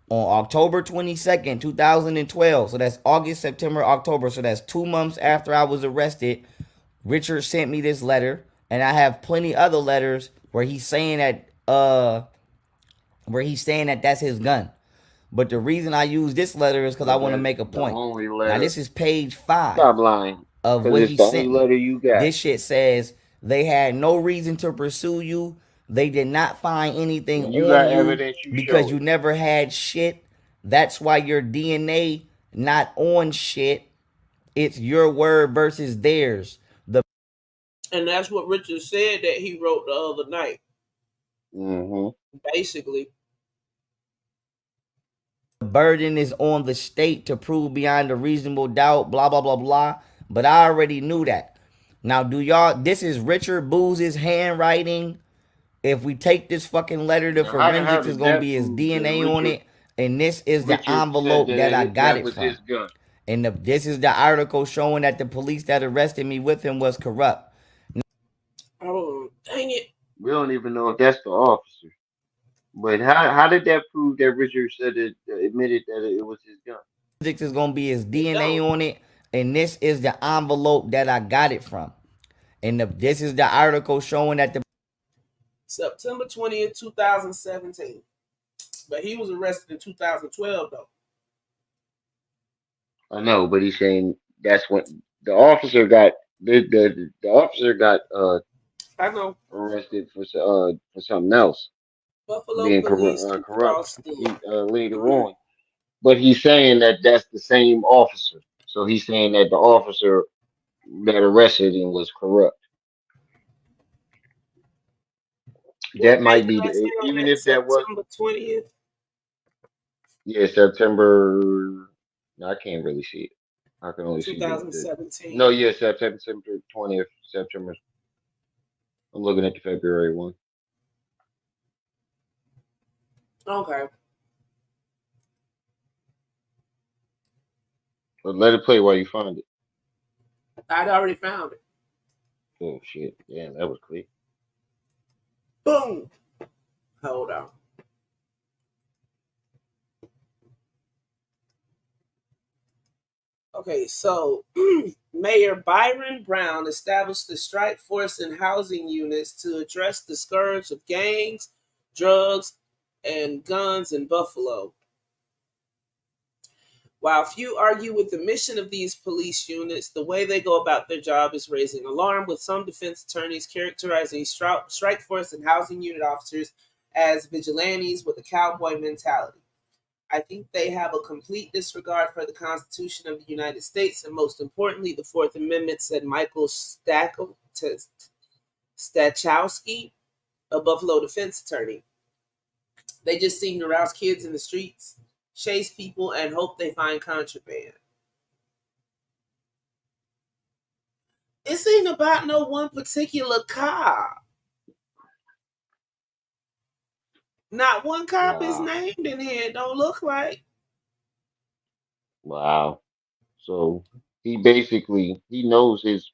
On October 22nd, 2012, so that's August, September, October, so that's 2 months after I was arrested, Richard sent me this letter, and I have plenty other letters where he's saying that that's his gun. But the reason I use this letter is because I But want to that's make a the point. only Now letter. this is page 5 Stop lying, of because what it's he the only sent me. letter you got. This shit says they had no reason to pursue you. They did not find anything When you on got you evidence, you because show you it. never had shit. That's why your DNA not on shit. It's your word versus theirs. The And that's what Richard said that he wrote the other night. Mm-hmm. Basically, burden is on the state to prove beyond a reasonable doubt, blah, blah, blah, blah. But I already knew that. Now, do y'all, this is Richard Booz's handwriting. If we take this fucking letter to Now, how forensics, it's did going to that be his prove that DNA on it. And this is the Richard said envelope that that I got that it was from. his gun? And this is the article showing that the police that arrested me with him was corrupt. oh dang it! We don't even know if that's the officer. But how did that prove that Richard said it, admitted that it was his gun? Forensics is going to be his It DNA don't. on it. And this is the envelope that I got it from. And this is the article showing that the September 20th, 2017. But he was arrested in 2012 though. I know, but he's saying that's when the officer got the officer got I know. arrested for something else, Buffalo being police corrupt crossed the later on. But he's saying that that's the same officer. So he's saying that the officer that arrested him was corrupt. what That day might did be I say on even that? if that was, September 20th. yeah, September. No, I can't really see it. I can only see the 2017. no, yeah, September 20th, September. I'm looking at the February one. Okay. But let it play while you find it. I'd already found it. Oh shit! Yeah, that was quick. Boom. Hold on. Okay, so Mayor Byron Brown established the strike force and housing units to address the scourge of gangs, drugs, and guns in Buffalo. While few argue with the mission of these police units, the way they go about their job is raising alarm, with some defense attorneys characterizing strike force and housing unit officers as vigilantes with a cowboy mentality. I think they have a complete disregard for the Constitution of the United States and, most importantly, the Fourth Amendment, said Michael Stachowski, a Buffalo defense attorney. They just seem to rouse kids in the streets, chase people, and hope they find contraband. This ain't about no one particular cop. Not one cop is Wow, named in here. It don't look like. wow. So he knows his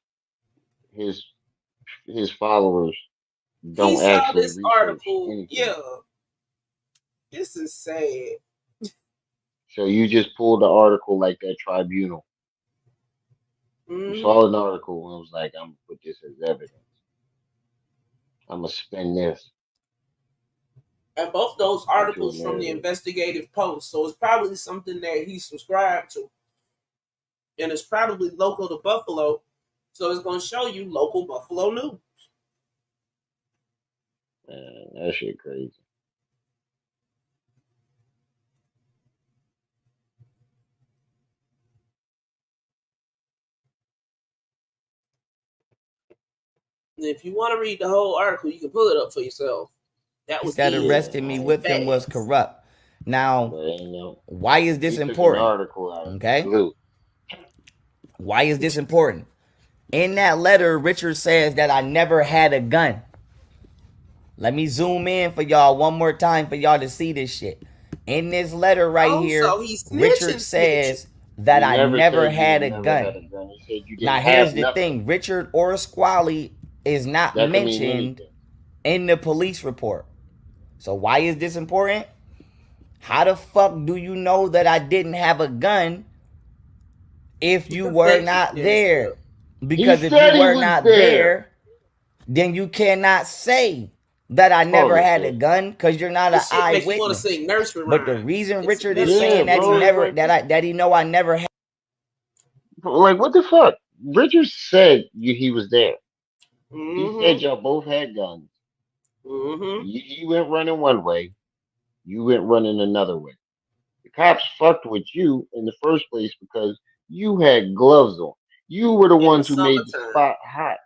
his followers He don't saw actually this research article. anything. Yeah, this is sad. So you just pulled the article like that tribunal. You Hmm. saw an article and was like, I'm gonna put this as evidence. I'm gonna spin this And both those into a articles from the narrative. investigative post. So it's probably something that he subscribed to. And it's probably local to Buffalo. So it's going to show you local Buffalo news. Man, that shit crazy. And if you want to read the whole article, you can pull it up for yourself. That was that good. arrested Yeah, me I with ain't, him was Fast. corrupt. Now, but ain't no. why is this He took an important? article out. Okay? Salute. Why is this important? In that letter, Richard says that I never had a gun. Let me zoom in for y'all one more time for y'all to see this shit. In this letter right Oh, here, so he's Richard snitching. says that You I never never said you had had a never gun. had a gun. You said you Now didn't here's have the nothing. thing: Richard or Squally is not That could mean mentioned anything. in the police report. So why is this important? How the fuck do you know that I didn't have a gun if you Because were they keep not this there? up. He Because if you said he were was not there. there, then you cannot say that I never Pause it, had a sis. gun because you're not The an shit make you want to eyewitness. sing nursery But the rhyme. reason It's Richard is Yeah, saying that he bro. It's never like, that he know I never had what the fuck? Richard said he was there. He said Mm-hmm. y'all both had guns. Mm-hmm. He went running one way. You went running another way. The cops fucked with you in the first place because you had gloves on. You were the In the ones who made the summertime. spot hot.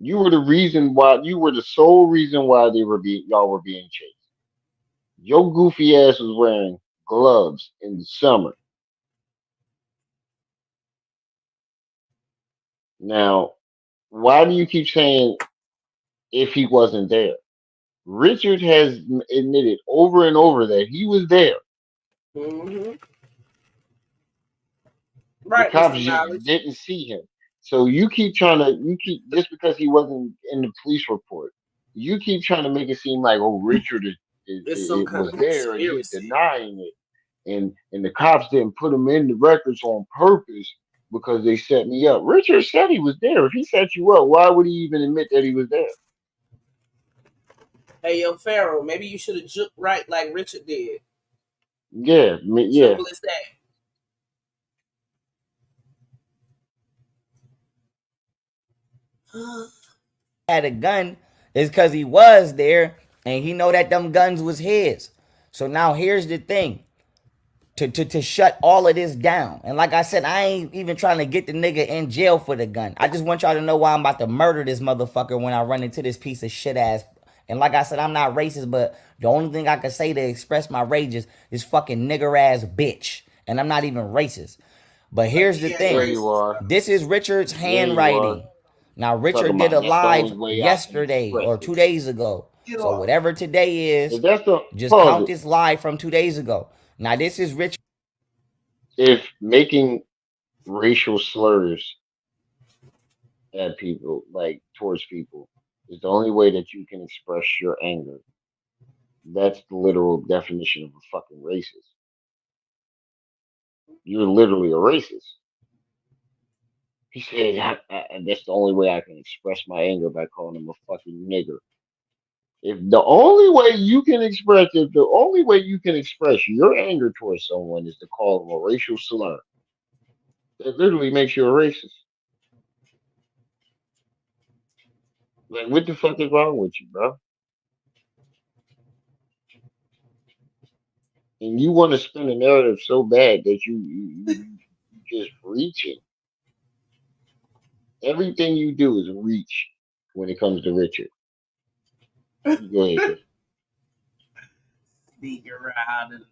You were the reason why. You were the sole reason why y'all were being chased. Your goofy ass was wearing gloves in the summer. Now, why do you keep saying if he wasn't there? Richard has admitted over and over that he was there. Mm-hmm. The Right, cops Mr. just Knowledge. didn't see him. So you keep trying to, you keep, just because he wasn't in the police report, you keep trying to make it seem like, oh, Richard It's some it kind was of there and he's conspiracy. denying it. And the cops didn't put him in the records on purpose because they set me up. Richard said he was there. If he set you up, why would he even admit that he was there? Hey, yo, Pharaoh, maybe you should have juked right like Richard did. Yeah, yeah. Simple as that. had a gun is because he was there and he know that them guns was his. So now here's the thing. To shut all of this down. And like I said, I ain't even trying to get the nigga in jail for the gun. I just want y'all to know why I'm about to murder this motherfucker when I run into this piece of shit ass. And like I said, I'm not racist, but the only thing I can say to express my rage is this fucking nigger ass bitch. And I'm not even racist. But But here's he the ain't Yeah, thing. you racist, are. brother. This is Richard's Yeah, you are. handwriting. Now Talking Richard did a about that's the live only way I can yesterday express or it. 2 days ago. Get So off. whatever today If is, that's the just pause count it. this live from 2 days ago. Now this is Richard If making racial slurs at people, like towards people, is the only way that you can express your anger, that's the literal definition of a fucking racist. You're literally a racist. He said, that's the only way I can express my anger by calling him a fucking nigger. If the only way you can express it, the only way you can express your anger towards someone is to call them a racial slur, that literally makes you a racist. Like, what the fuck is wrong with you, bro? And you want to spin a narrative so bad that you just reaching. Everything you do is reach when it comes to Richard. You go ahead, sis. Sneak around and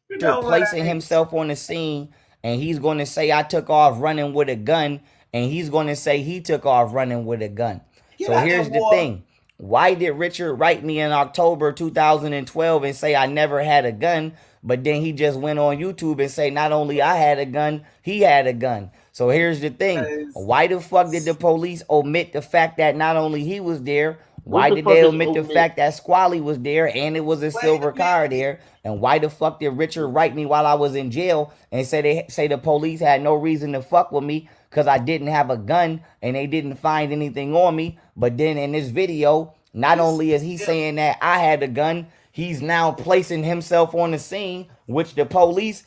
you know what placing I hate? himself on the scene and he's going to say I took off running with a gun and he's going to say he took off running with a gun. Get So out that here's the water. thing. Why did Richard write me in October 2012 and say I never had a gun, but then he just went on YouTube and say not only I had a gun, he had a gun. So here's the thing. Because Why the fuck did the police omit the fact that not only he was there, What why the did they fuck is omit the omit? fact that Squally was there and it was a wait a silver car minute. there? And why the fuck did Richard write me while I was in jail and say the police had no reason to fuck with me because I didn't have a gun and they didn't find anything on me? But then in this video, not This only is he yeah, saying that I had a gun, he's now placing himself on the scene, which the police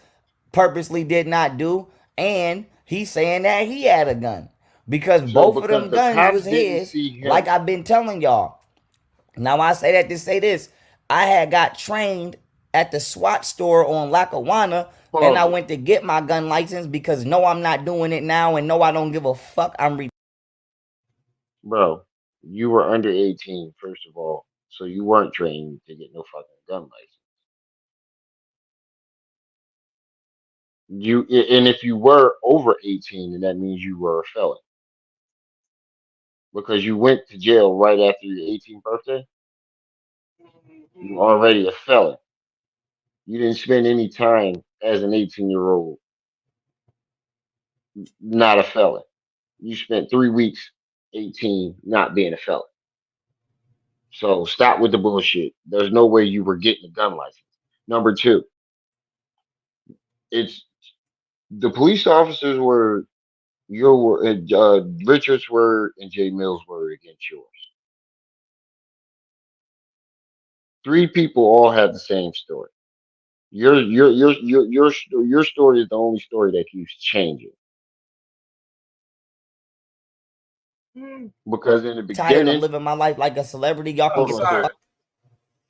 purposely did not do, and he's saying that he had a gun because So both of because them the guns cops was didn't his. see Like him. I've been telling y'all. Now I say that to say this. I had got trained at the SWAT store on Lackawanna and I Pause it, went to get my gun license because no, I'm not doing it now and no, I don't give a fuck. I'm bro. You were under 18, first of all, so you weren't trained to get no fucking gun license. And if you were over 18, then that means you were a felon because you went to jail right after your 18th birthday. You already a felon. You didn't spend any time as an 18-year-old not a felon. You spent 3 weeks, 18, not being a felon. So stop with the bullshit. There's no way you were getting a gun license. Number two, it's the police officers were your Richard's word and Jay Mills' word against yours. Three people all have the same story. Your story is the only story that keeps changing. Mm. Because in the Tired of beginning, living my life like a celebrity. Y'all can I'm hold get on, the sis. sorry. fuck.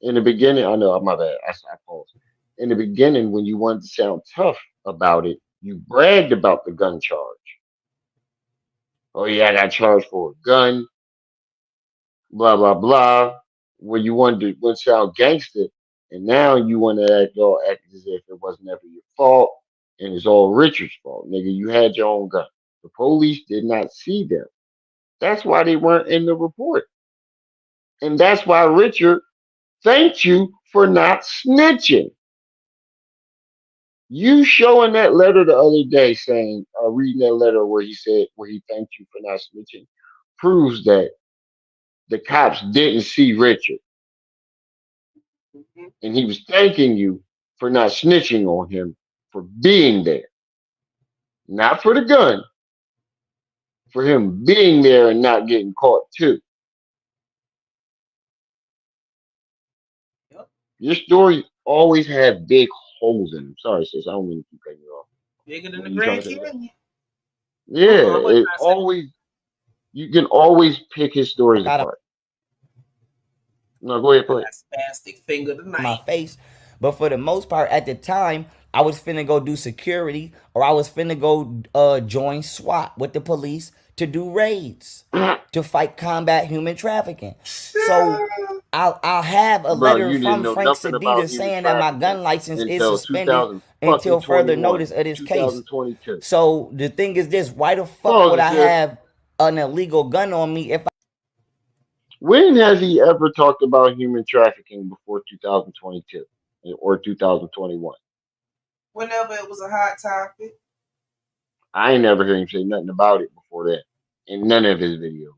In the beginning, I know, my bad. I paused. In the beginning, when you wanted to sound tough about it, you bragged about the gun charge. Oh yeah, I got charged for a gun, blah blah blah. When you wanted to sound gangster, and now you want to act as if it wasn't ever your fault and it's all Richard's fault, nigga. You had your own gun. The police did not see them. That's why they weren't in the report, and that's why Richard thanked you for not snitching. You showing that letter the other day, saying, reading that letter where he said, where he thanked you for not snitching, proves that the cops didn't see Richard, Mhm. and he was thanking you for not snitching on him for being there, not for the gun, for him being there and not getting caught too. Yep. Your story always had big holes in them. Sorry, sis, I don't mean to keep cutting you off. Bigger than What the are you trying Grand to say? Canyon. Yeah, I wasn't it trying to say. always you can always pick his stories Out of apart. No, go ahead, I play. got spastic finger my tonight. face. But for the most part, at the time, I was finna go do security or I was finna go join SWAT with the police to do raids to fight combat human trafficking. So I'll have a Bro, letter you didn't from know Frank nothing about Sedita human saying that my trafficking gun license is until suspended 2000 fucking until further 21, notice of this case. 2022. So the thing is this: why the fuck would Pause, I sis. have an illegal gun on me if When has he ever talked about human trafficking before 2022 or 2021? Whenever it was a hot topic. I ain't never heard him say nothing about it before that in none of his videos.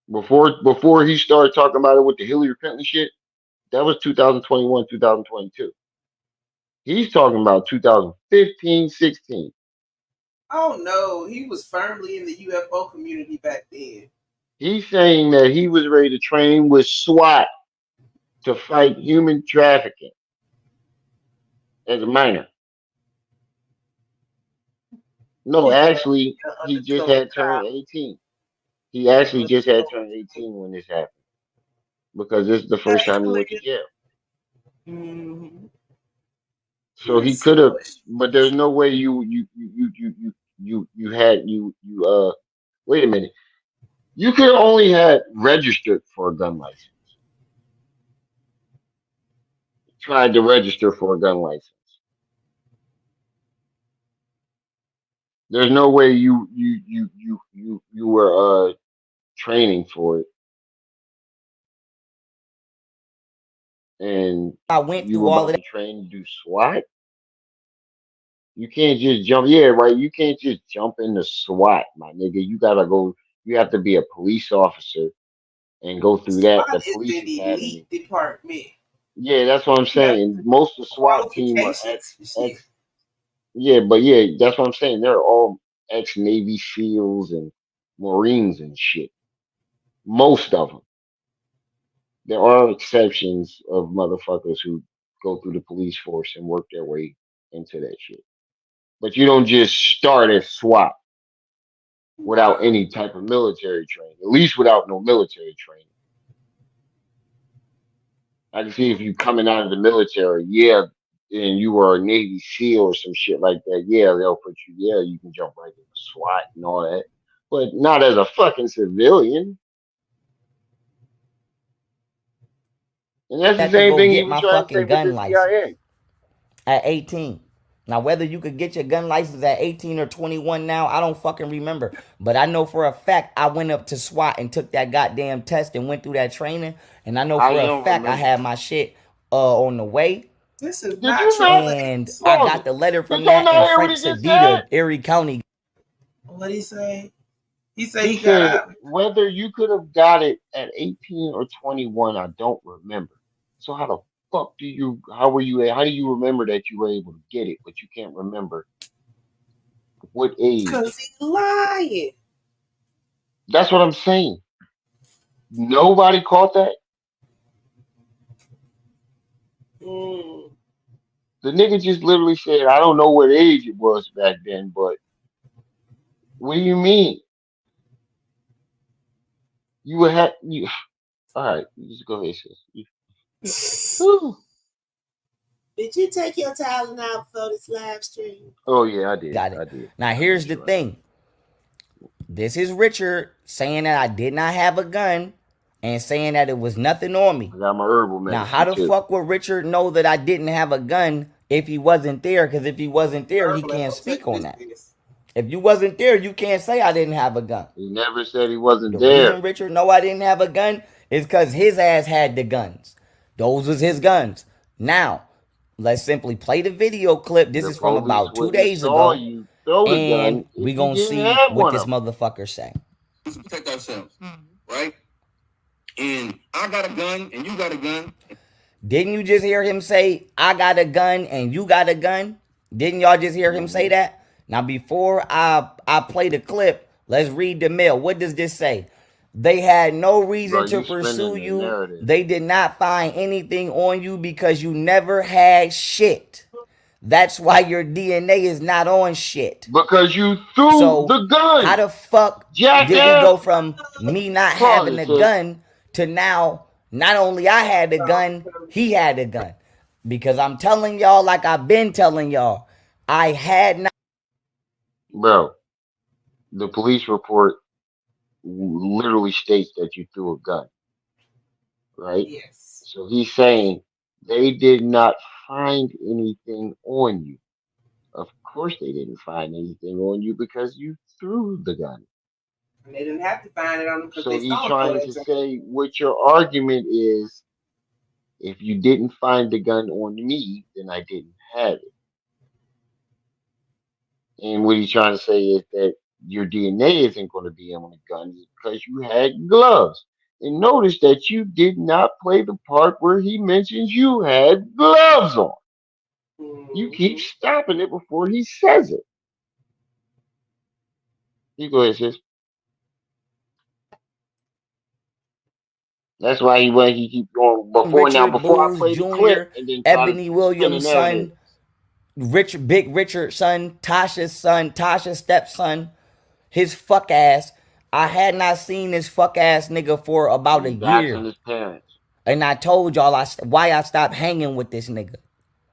Before he started talking about it with the Hillary Clinton shit, that was 2021, 2022. He's talking about 2015, 16. Oh no, he was firmly in the UFO community back then. He's saying that he was ready to train with SWAT to fight human trafficking as a minor. No, He's actually, an he just undercover had turned cop. 18. He He's an actually just had undercover. turned 18 when this happened because this is the first time he Actually, went to jail. mm-hmm. So he Yes, could have, but there's questions. no way you had wait a minute. You could only had registered for a gun license. Tried to register for a gun license. There's no way you were training for it and I went you through were all of about that? to train to do SWAT. You can't just jump. Yeah, right. You can't just jump into SWAT, my nigga. You gotta go. You have to be a police officer and go through that, SWAT the is police an academy. elite department. Yeah, that's what I'm You have saying. Most of the SWAT team are qualifications and ex. shit. Yeah, but yeah, that's what I'm saying. They're all ex Navy SEALs and Marines and shit. Most of them. There are exceptions of motherfuckers who go through the police force and work their way into that shit. But you don't just start as SWAT without Nah. any type of military training. At least without no military training. I can see if you coming out of the military, yeah, and you were a Navy SEAL or some shit like that, yeah, they'll put you, yeah, you can jump right into SWAT and all that. But not as a fucking civilian. And that's the That to same go thing he get was my trying to say fucking with gun the license CIA. at 18. Now, whether you could get your gun license at 18 or 21 now, I don't fucking remember. But I know for a fact I went up to SWAT and took that goddamn test and went through that training. And I know How for you a don't fact I remember? had my shit on the way. This is Did not you true. not? And I Pause got it. the letter Did from y'all that in not hear what Frank he just said? Sedita, Erie County. What did he say? He said He he got said out. whether you could have got it at 18 or 21, I don't remember. So how the fuck do you? How were you? How do you remember that you were able to get it, but you can't remember what Because age? he lying. That's what I'm saying. Nobody caught that. Mm. The nigga just literally said, "I don't know what age it was back then, but what do you mean? You would have you." All right, you just go ahead, sis. Whew. Did you take your talent out for this live stream? Oh yeah, I did. Got it. I did. Now, I here's made the sure I did. thing. This is Richard saying that I did not have a gun and saying that it was nothing on me. I got my herbal Now, how medicine the too. fuck would Richard know that I didn't have a gun if he wasn't there? Because if he wasn't there, he Herbal ain't can't gonna speak take on this that. piss. If you wasn't there, you can't say I didn't have a gun. He never said he wasn't The there. reason Richard know I didn't have a gun is because his ass had the guns. Those was his guns. Now, let's simply play the video clip. This The is from police about 2 wouldn't have days saw ago. you throw the And gun if we you gonna didn't see have what one this of them. motherfucker say. Let's protect ourselves, right? And I got a gun, and you got a gun. Didn't you just hear him say, I got a gun and you got a gun? Didn't y'all just hear him say Hmm. that? Now, before I play the clip, let's read the mail. What does this say? They had no Bro, reason to you pursue spinning the you. narrative. They did not find anything on you because you never had shit. That's why your DNA is not on shit. Because you threw So, the how gun, the fuck did we jackass. go from me not Pause having it, a sis. gun to now not only I had a gun, he had a gun? Because I'm telling y'all, like I've been telling y'all, I had not. Bro, the police report literally states that you threw a gun, right? Yes. So he's saying they did not find anything on you. Of course they didn't find anything on you because you threw the gun. And they didn't have to find it on them because So they he's saw him throw trying that to joint. say what your argument is, if you didn't find the gun on me, then I didn't have it. And what he's trying to say is that your DNA isn't going to be on the gun because you had gloves. And notice that you did not play the part where he mentions you had gloves on. You keep Mm-hmm. stopping it before he says it. You go ahead, sis. That's why he keep going Richard before I Booz play the clip Jr., and then try to Ebony spin the Williams' narrative. son, Big Richard's son, Tasha's stepson, his fuck ass. I had not seen this fuck ass nigga for about a He's doxing year. his parents. And I told y'all why I stopped hanging with this nigga.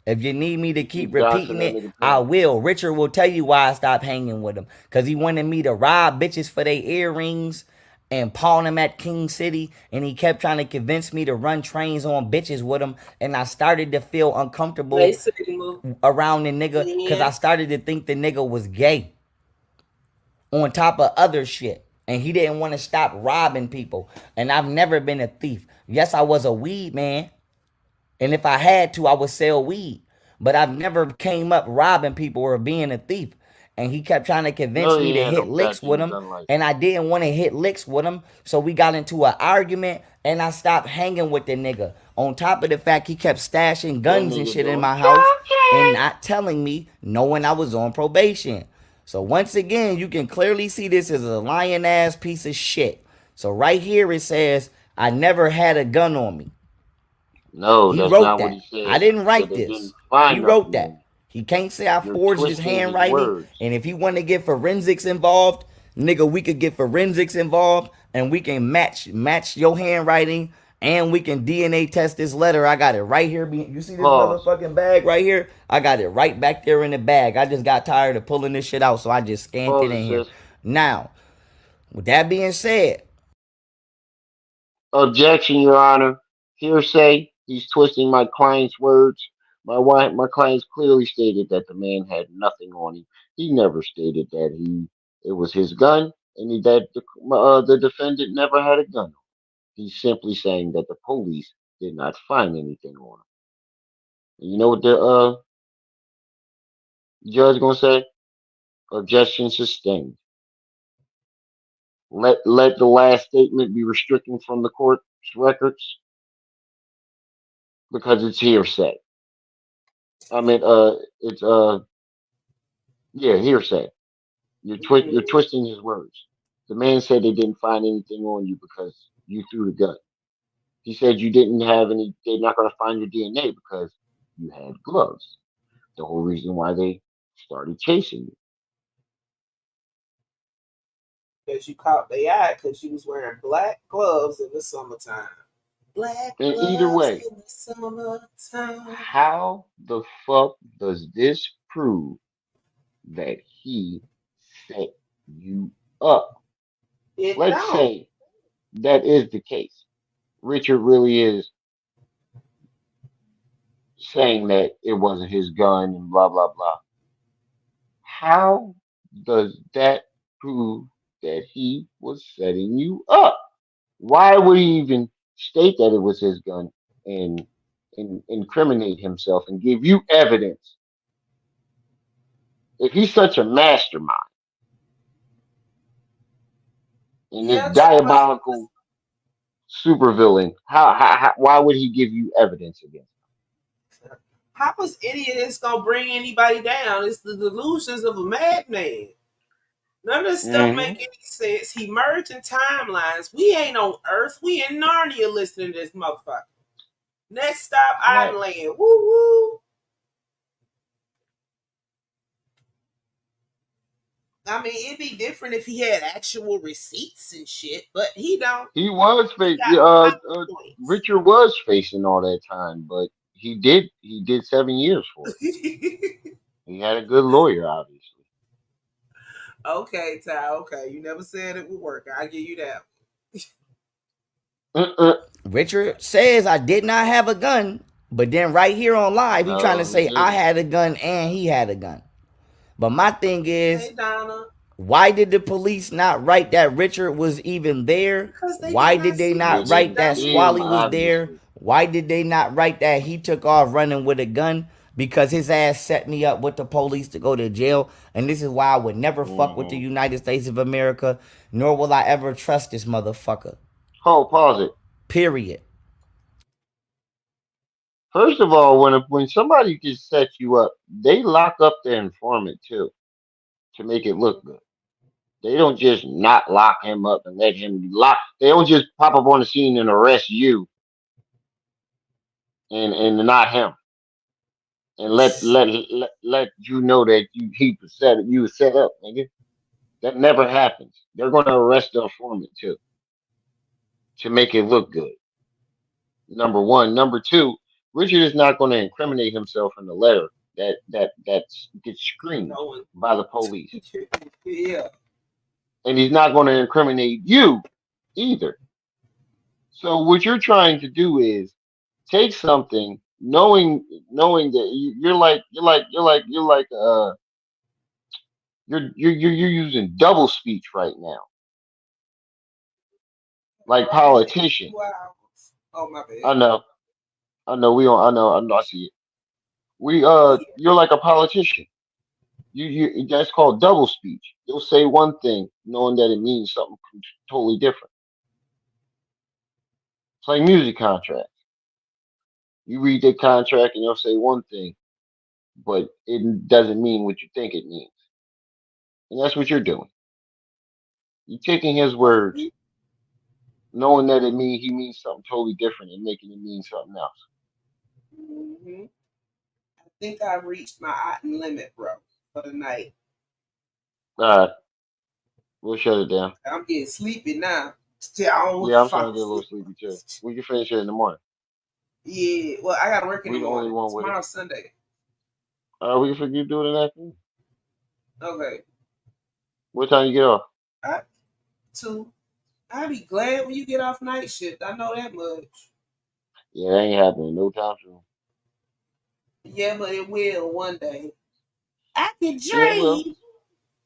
If you need me to He keep keep doxing repeating that it, nigga I parents. will. Richard will tell you why I stopped hanging with him. Because he wanted me to rob bitches for their earrings and pawn them at King City. And he kept trying to convince me to run trains on bitches with him. And I started to feel They uncomfortable said he moved around the nigga because I in. started to think the nigga was gay on top of other shit. And he didn't want to stop robbing people. And I've never been a thief. Yes, I was a weed man. And if I had to, I would sell weed. But I've never came up robbing people or being a thief. And he kept trying to convince No, me he to had hit no licks with goddamn him. gun license. And I didn't want to hit licks with him. So we got into an argument and I stopped hanging with the nigga. On top of the fact he kept stashing That guns and nigga shit in doing my house and cocaine. not telling me, knowing I was on probation. So once again, you can clearly see this is a lying ass piece of shit. So right here it says, I never had a gun on me. No, He that's wrote not what he that. I said. didn't He said write they didn't this. He find wrote nothing that. on you. He can't say I You're forged his twisting his handwriting. words. And if he want to get forensics involved, nigga, we could get forensics involved and we can match your handwriting and we can DNA test this letter. I got it right here. You see this Pause. motherfucking bag right here? I got it right back there in the bag. I just got tired of pulling this shit out, so I just scanned it Pause, in here. sis. Now, with that being said, Objection, Your Honor. Hearsay. He's twisting my client's words. My clients clearly stated that the man had nothing on him. He never stated that it was his gun, and that the defendant never had a gun. He's simply saying that the police did not find anything on him. And you know what the judge gonna say? Objection sustained. Let the last statement be restricted from the court's records because it's hearsay. I mean, it's yeah, hearsay. You're twisting his words. The man said they didn't find anything on you because you threw the gun. He said you didn't have any. They're not going to find your DNA because you had gloves. The whole reason why they started chasing you. Because you caught the eye because you was wearing black gloves in the summertime. Black And either gloves way, in the summertime. how the fuck does this prove that he set you up? It Let's don't. say that is the case. Richard really is saying that it wasn't his gun and blah blah blah. How does that prove that he was setting you up? Why would he even state that it was his gun and, incriminate himself and give you evidence? If he's such a mastermind and this Yeah, diabolical supervillain, why would he give you evidence against how is any of this gonna bring anybody down? It's the delusions of a madman. None of this stuff him? make any sense. He merging timelines. We ain't on Earth. We in Narnia listening to this motherfucker. Next stop, Right. Island. Woo woo. I mean, it'd be different if he had actual receipts and shit, but he don't. He was He facing. got PowerPoints. Richard was facing all that time, but he did 7 years for it. He had a good lawyer, obviously. Okay, Ty. Okay, you never said it would work. I give you that. Uh-uh. Richard says I did not have a gun, but then right here on live, he trying to No, he say I didn't. had a gun and he had a gun. But my thing is, Hey, Donna. why did the police not write that Richard was even there? Because they Why did did not they see They not Richard write didn't that dummy. see him, Squally was there? obviously. Why did they not write that he took off running with a gun? Because his ass set me up with the police to go to jail. And this is why I would never fuck with the Hmm. United States of America, nor will I ever trust this motherfucker. Hold, pause it. Period. First of all, when somebody just sets you up, they lock up their informant too to make it look good. They don't just not lock him up and let him lock. They don't just pop up on the scene and arrest you and not him and let you know that you was set up, nigga. That never happens. They're gonna arrest the informant too to make it look good. Number one. Number two, Richard is not going to incriminate himself in the letter that gets screened No one. by the police, Yeah. and he's not going to incriminate you either. So what you're trying to do is take something, knowing that you're using double speech right now, like Right here in politician. 2 hours. Oh, my bad. I know, I know, I see it. Yeah. You're like a politician. You that's called double speech. You'll say one thing knowing that it means something totally different. It's like music contracts. You read the contract and you'll say one thing, but it doesn't mean what you think it means. And that's what you're doing. You're taking his words, Mhm. knowing that he means something totally different and making it mean something else. Mhm. I think I've reached my item limit, bro, for the night. All right, we'll shut it down. I'm getting sleepy now. Still, I don't want Yeah, to I'm fall starting to get a little asleep. sleepy too. We can finish it in the morning. Yeah, well, I got to work in the We the only morning. one with it. Tomorrow's Sunday. We can figure do it in the afternoon. Okay. What time you get off? I, 2. I'll be glad when you get off night shift. I know that much. Yeah, that ain't happening no time soon. Yeah, but it will one day. I can Yeah, well, dream.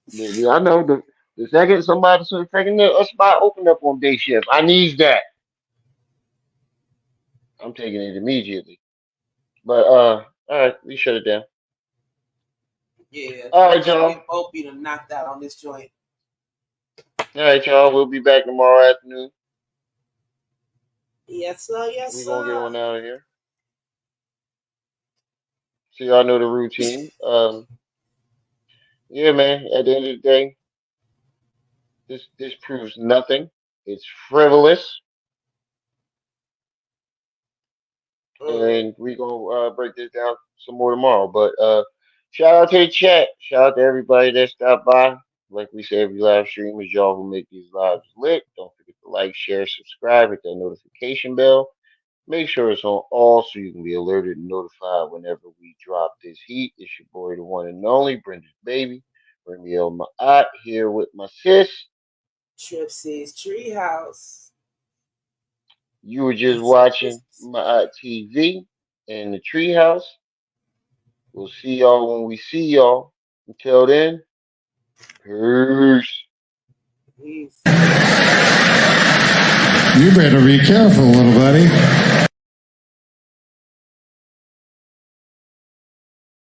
yeah, I know the second somebody so taking a spot open up on day shift, I need that. I'm taking it immediately. But all right, we shut it down. Yeah, All right, we'll y'all. both be knocked out on this joint. All right, y'all. We'll be back tomorrow afternoon. Yes, sir. Yes, We're gonna get sir. on out of here. So y'all know the routine. Yeah, man. At the end of the day, this proves nothing. It's frivolous, Mm. and we gonna break this down some more tomorrow. But shout out to the chat. Shout out to everybody that stopped by. Like we say, every live stream is y'all who make these lives lit. Don't forget to like, share, subscribe, hit that notification bell. Make sure it's on all so you can be alerted and notified whenever we drop this heat. It's your boy, the one and only, Brenda's baby. Bring me on my aunt here with my sis. Tripsy's Treehouse. You were just Peace and watching blessings. my aunt TV in the treehouse. We'll see y'all when we see y'all. Until then, peace. Peace. You better be careful, little buddy.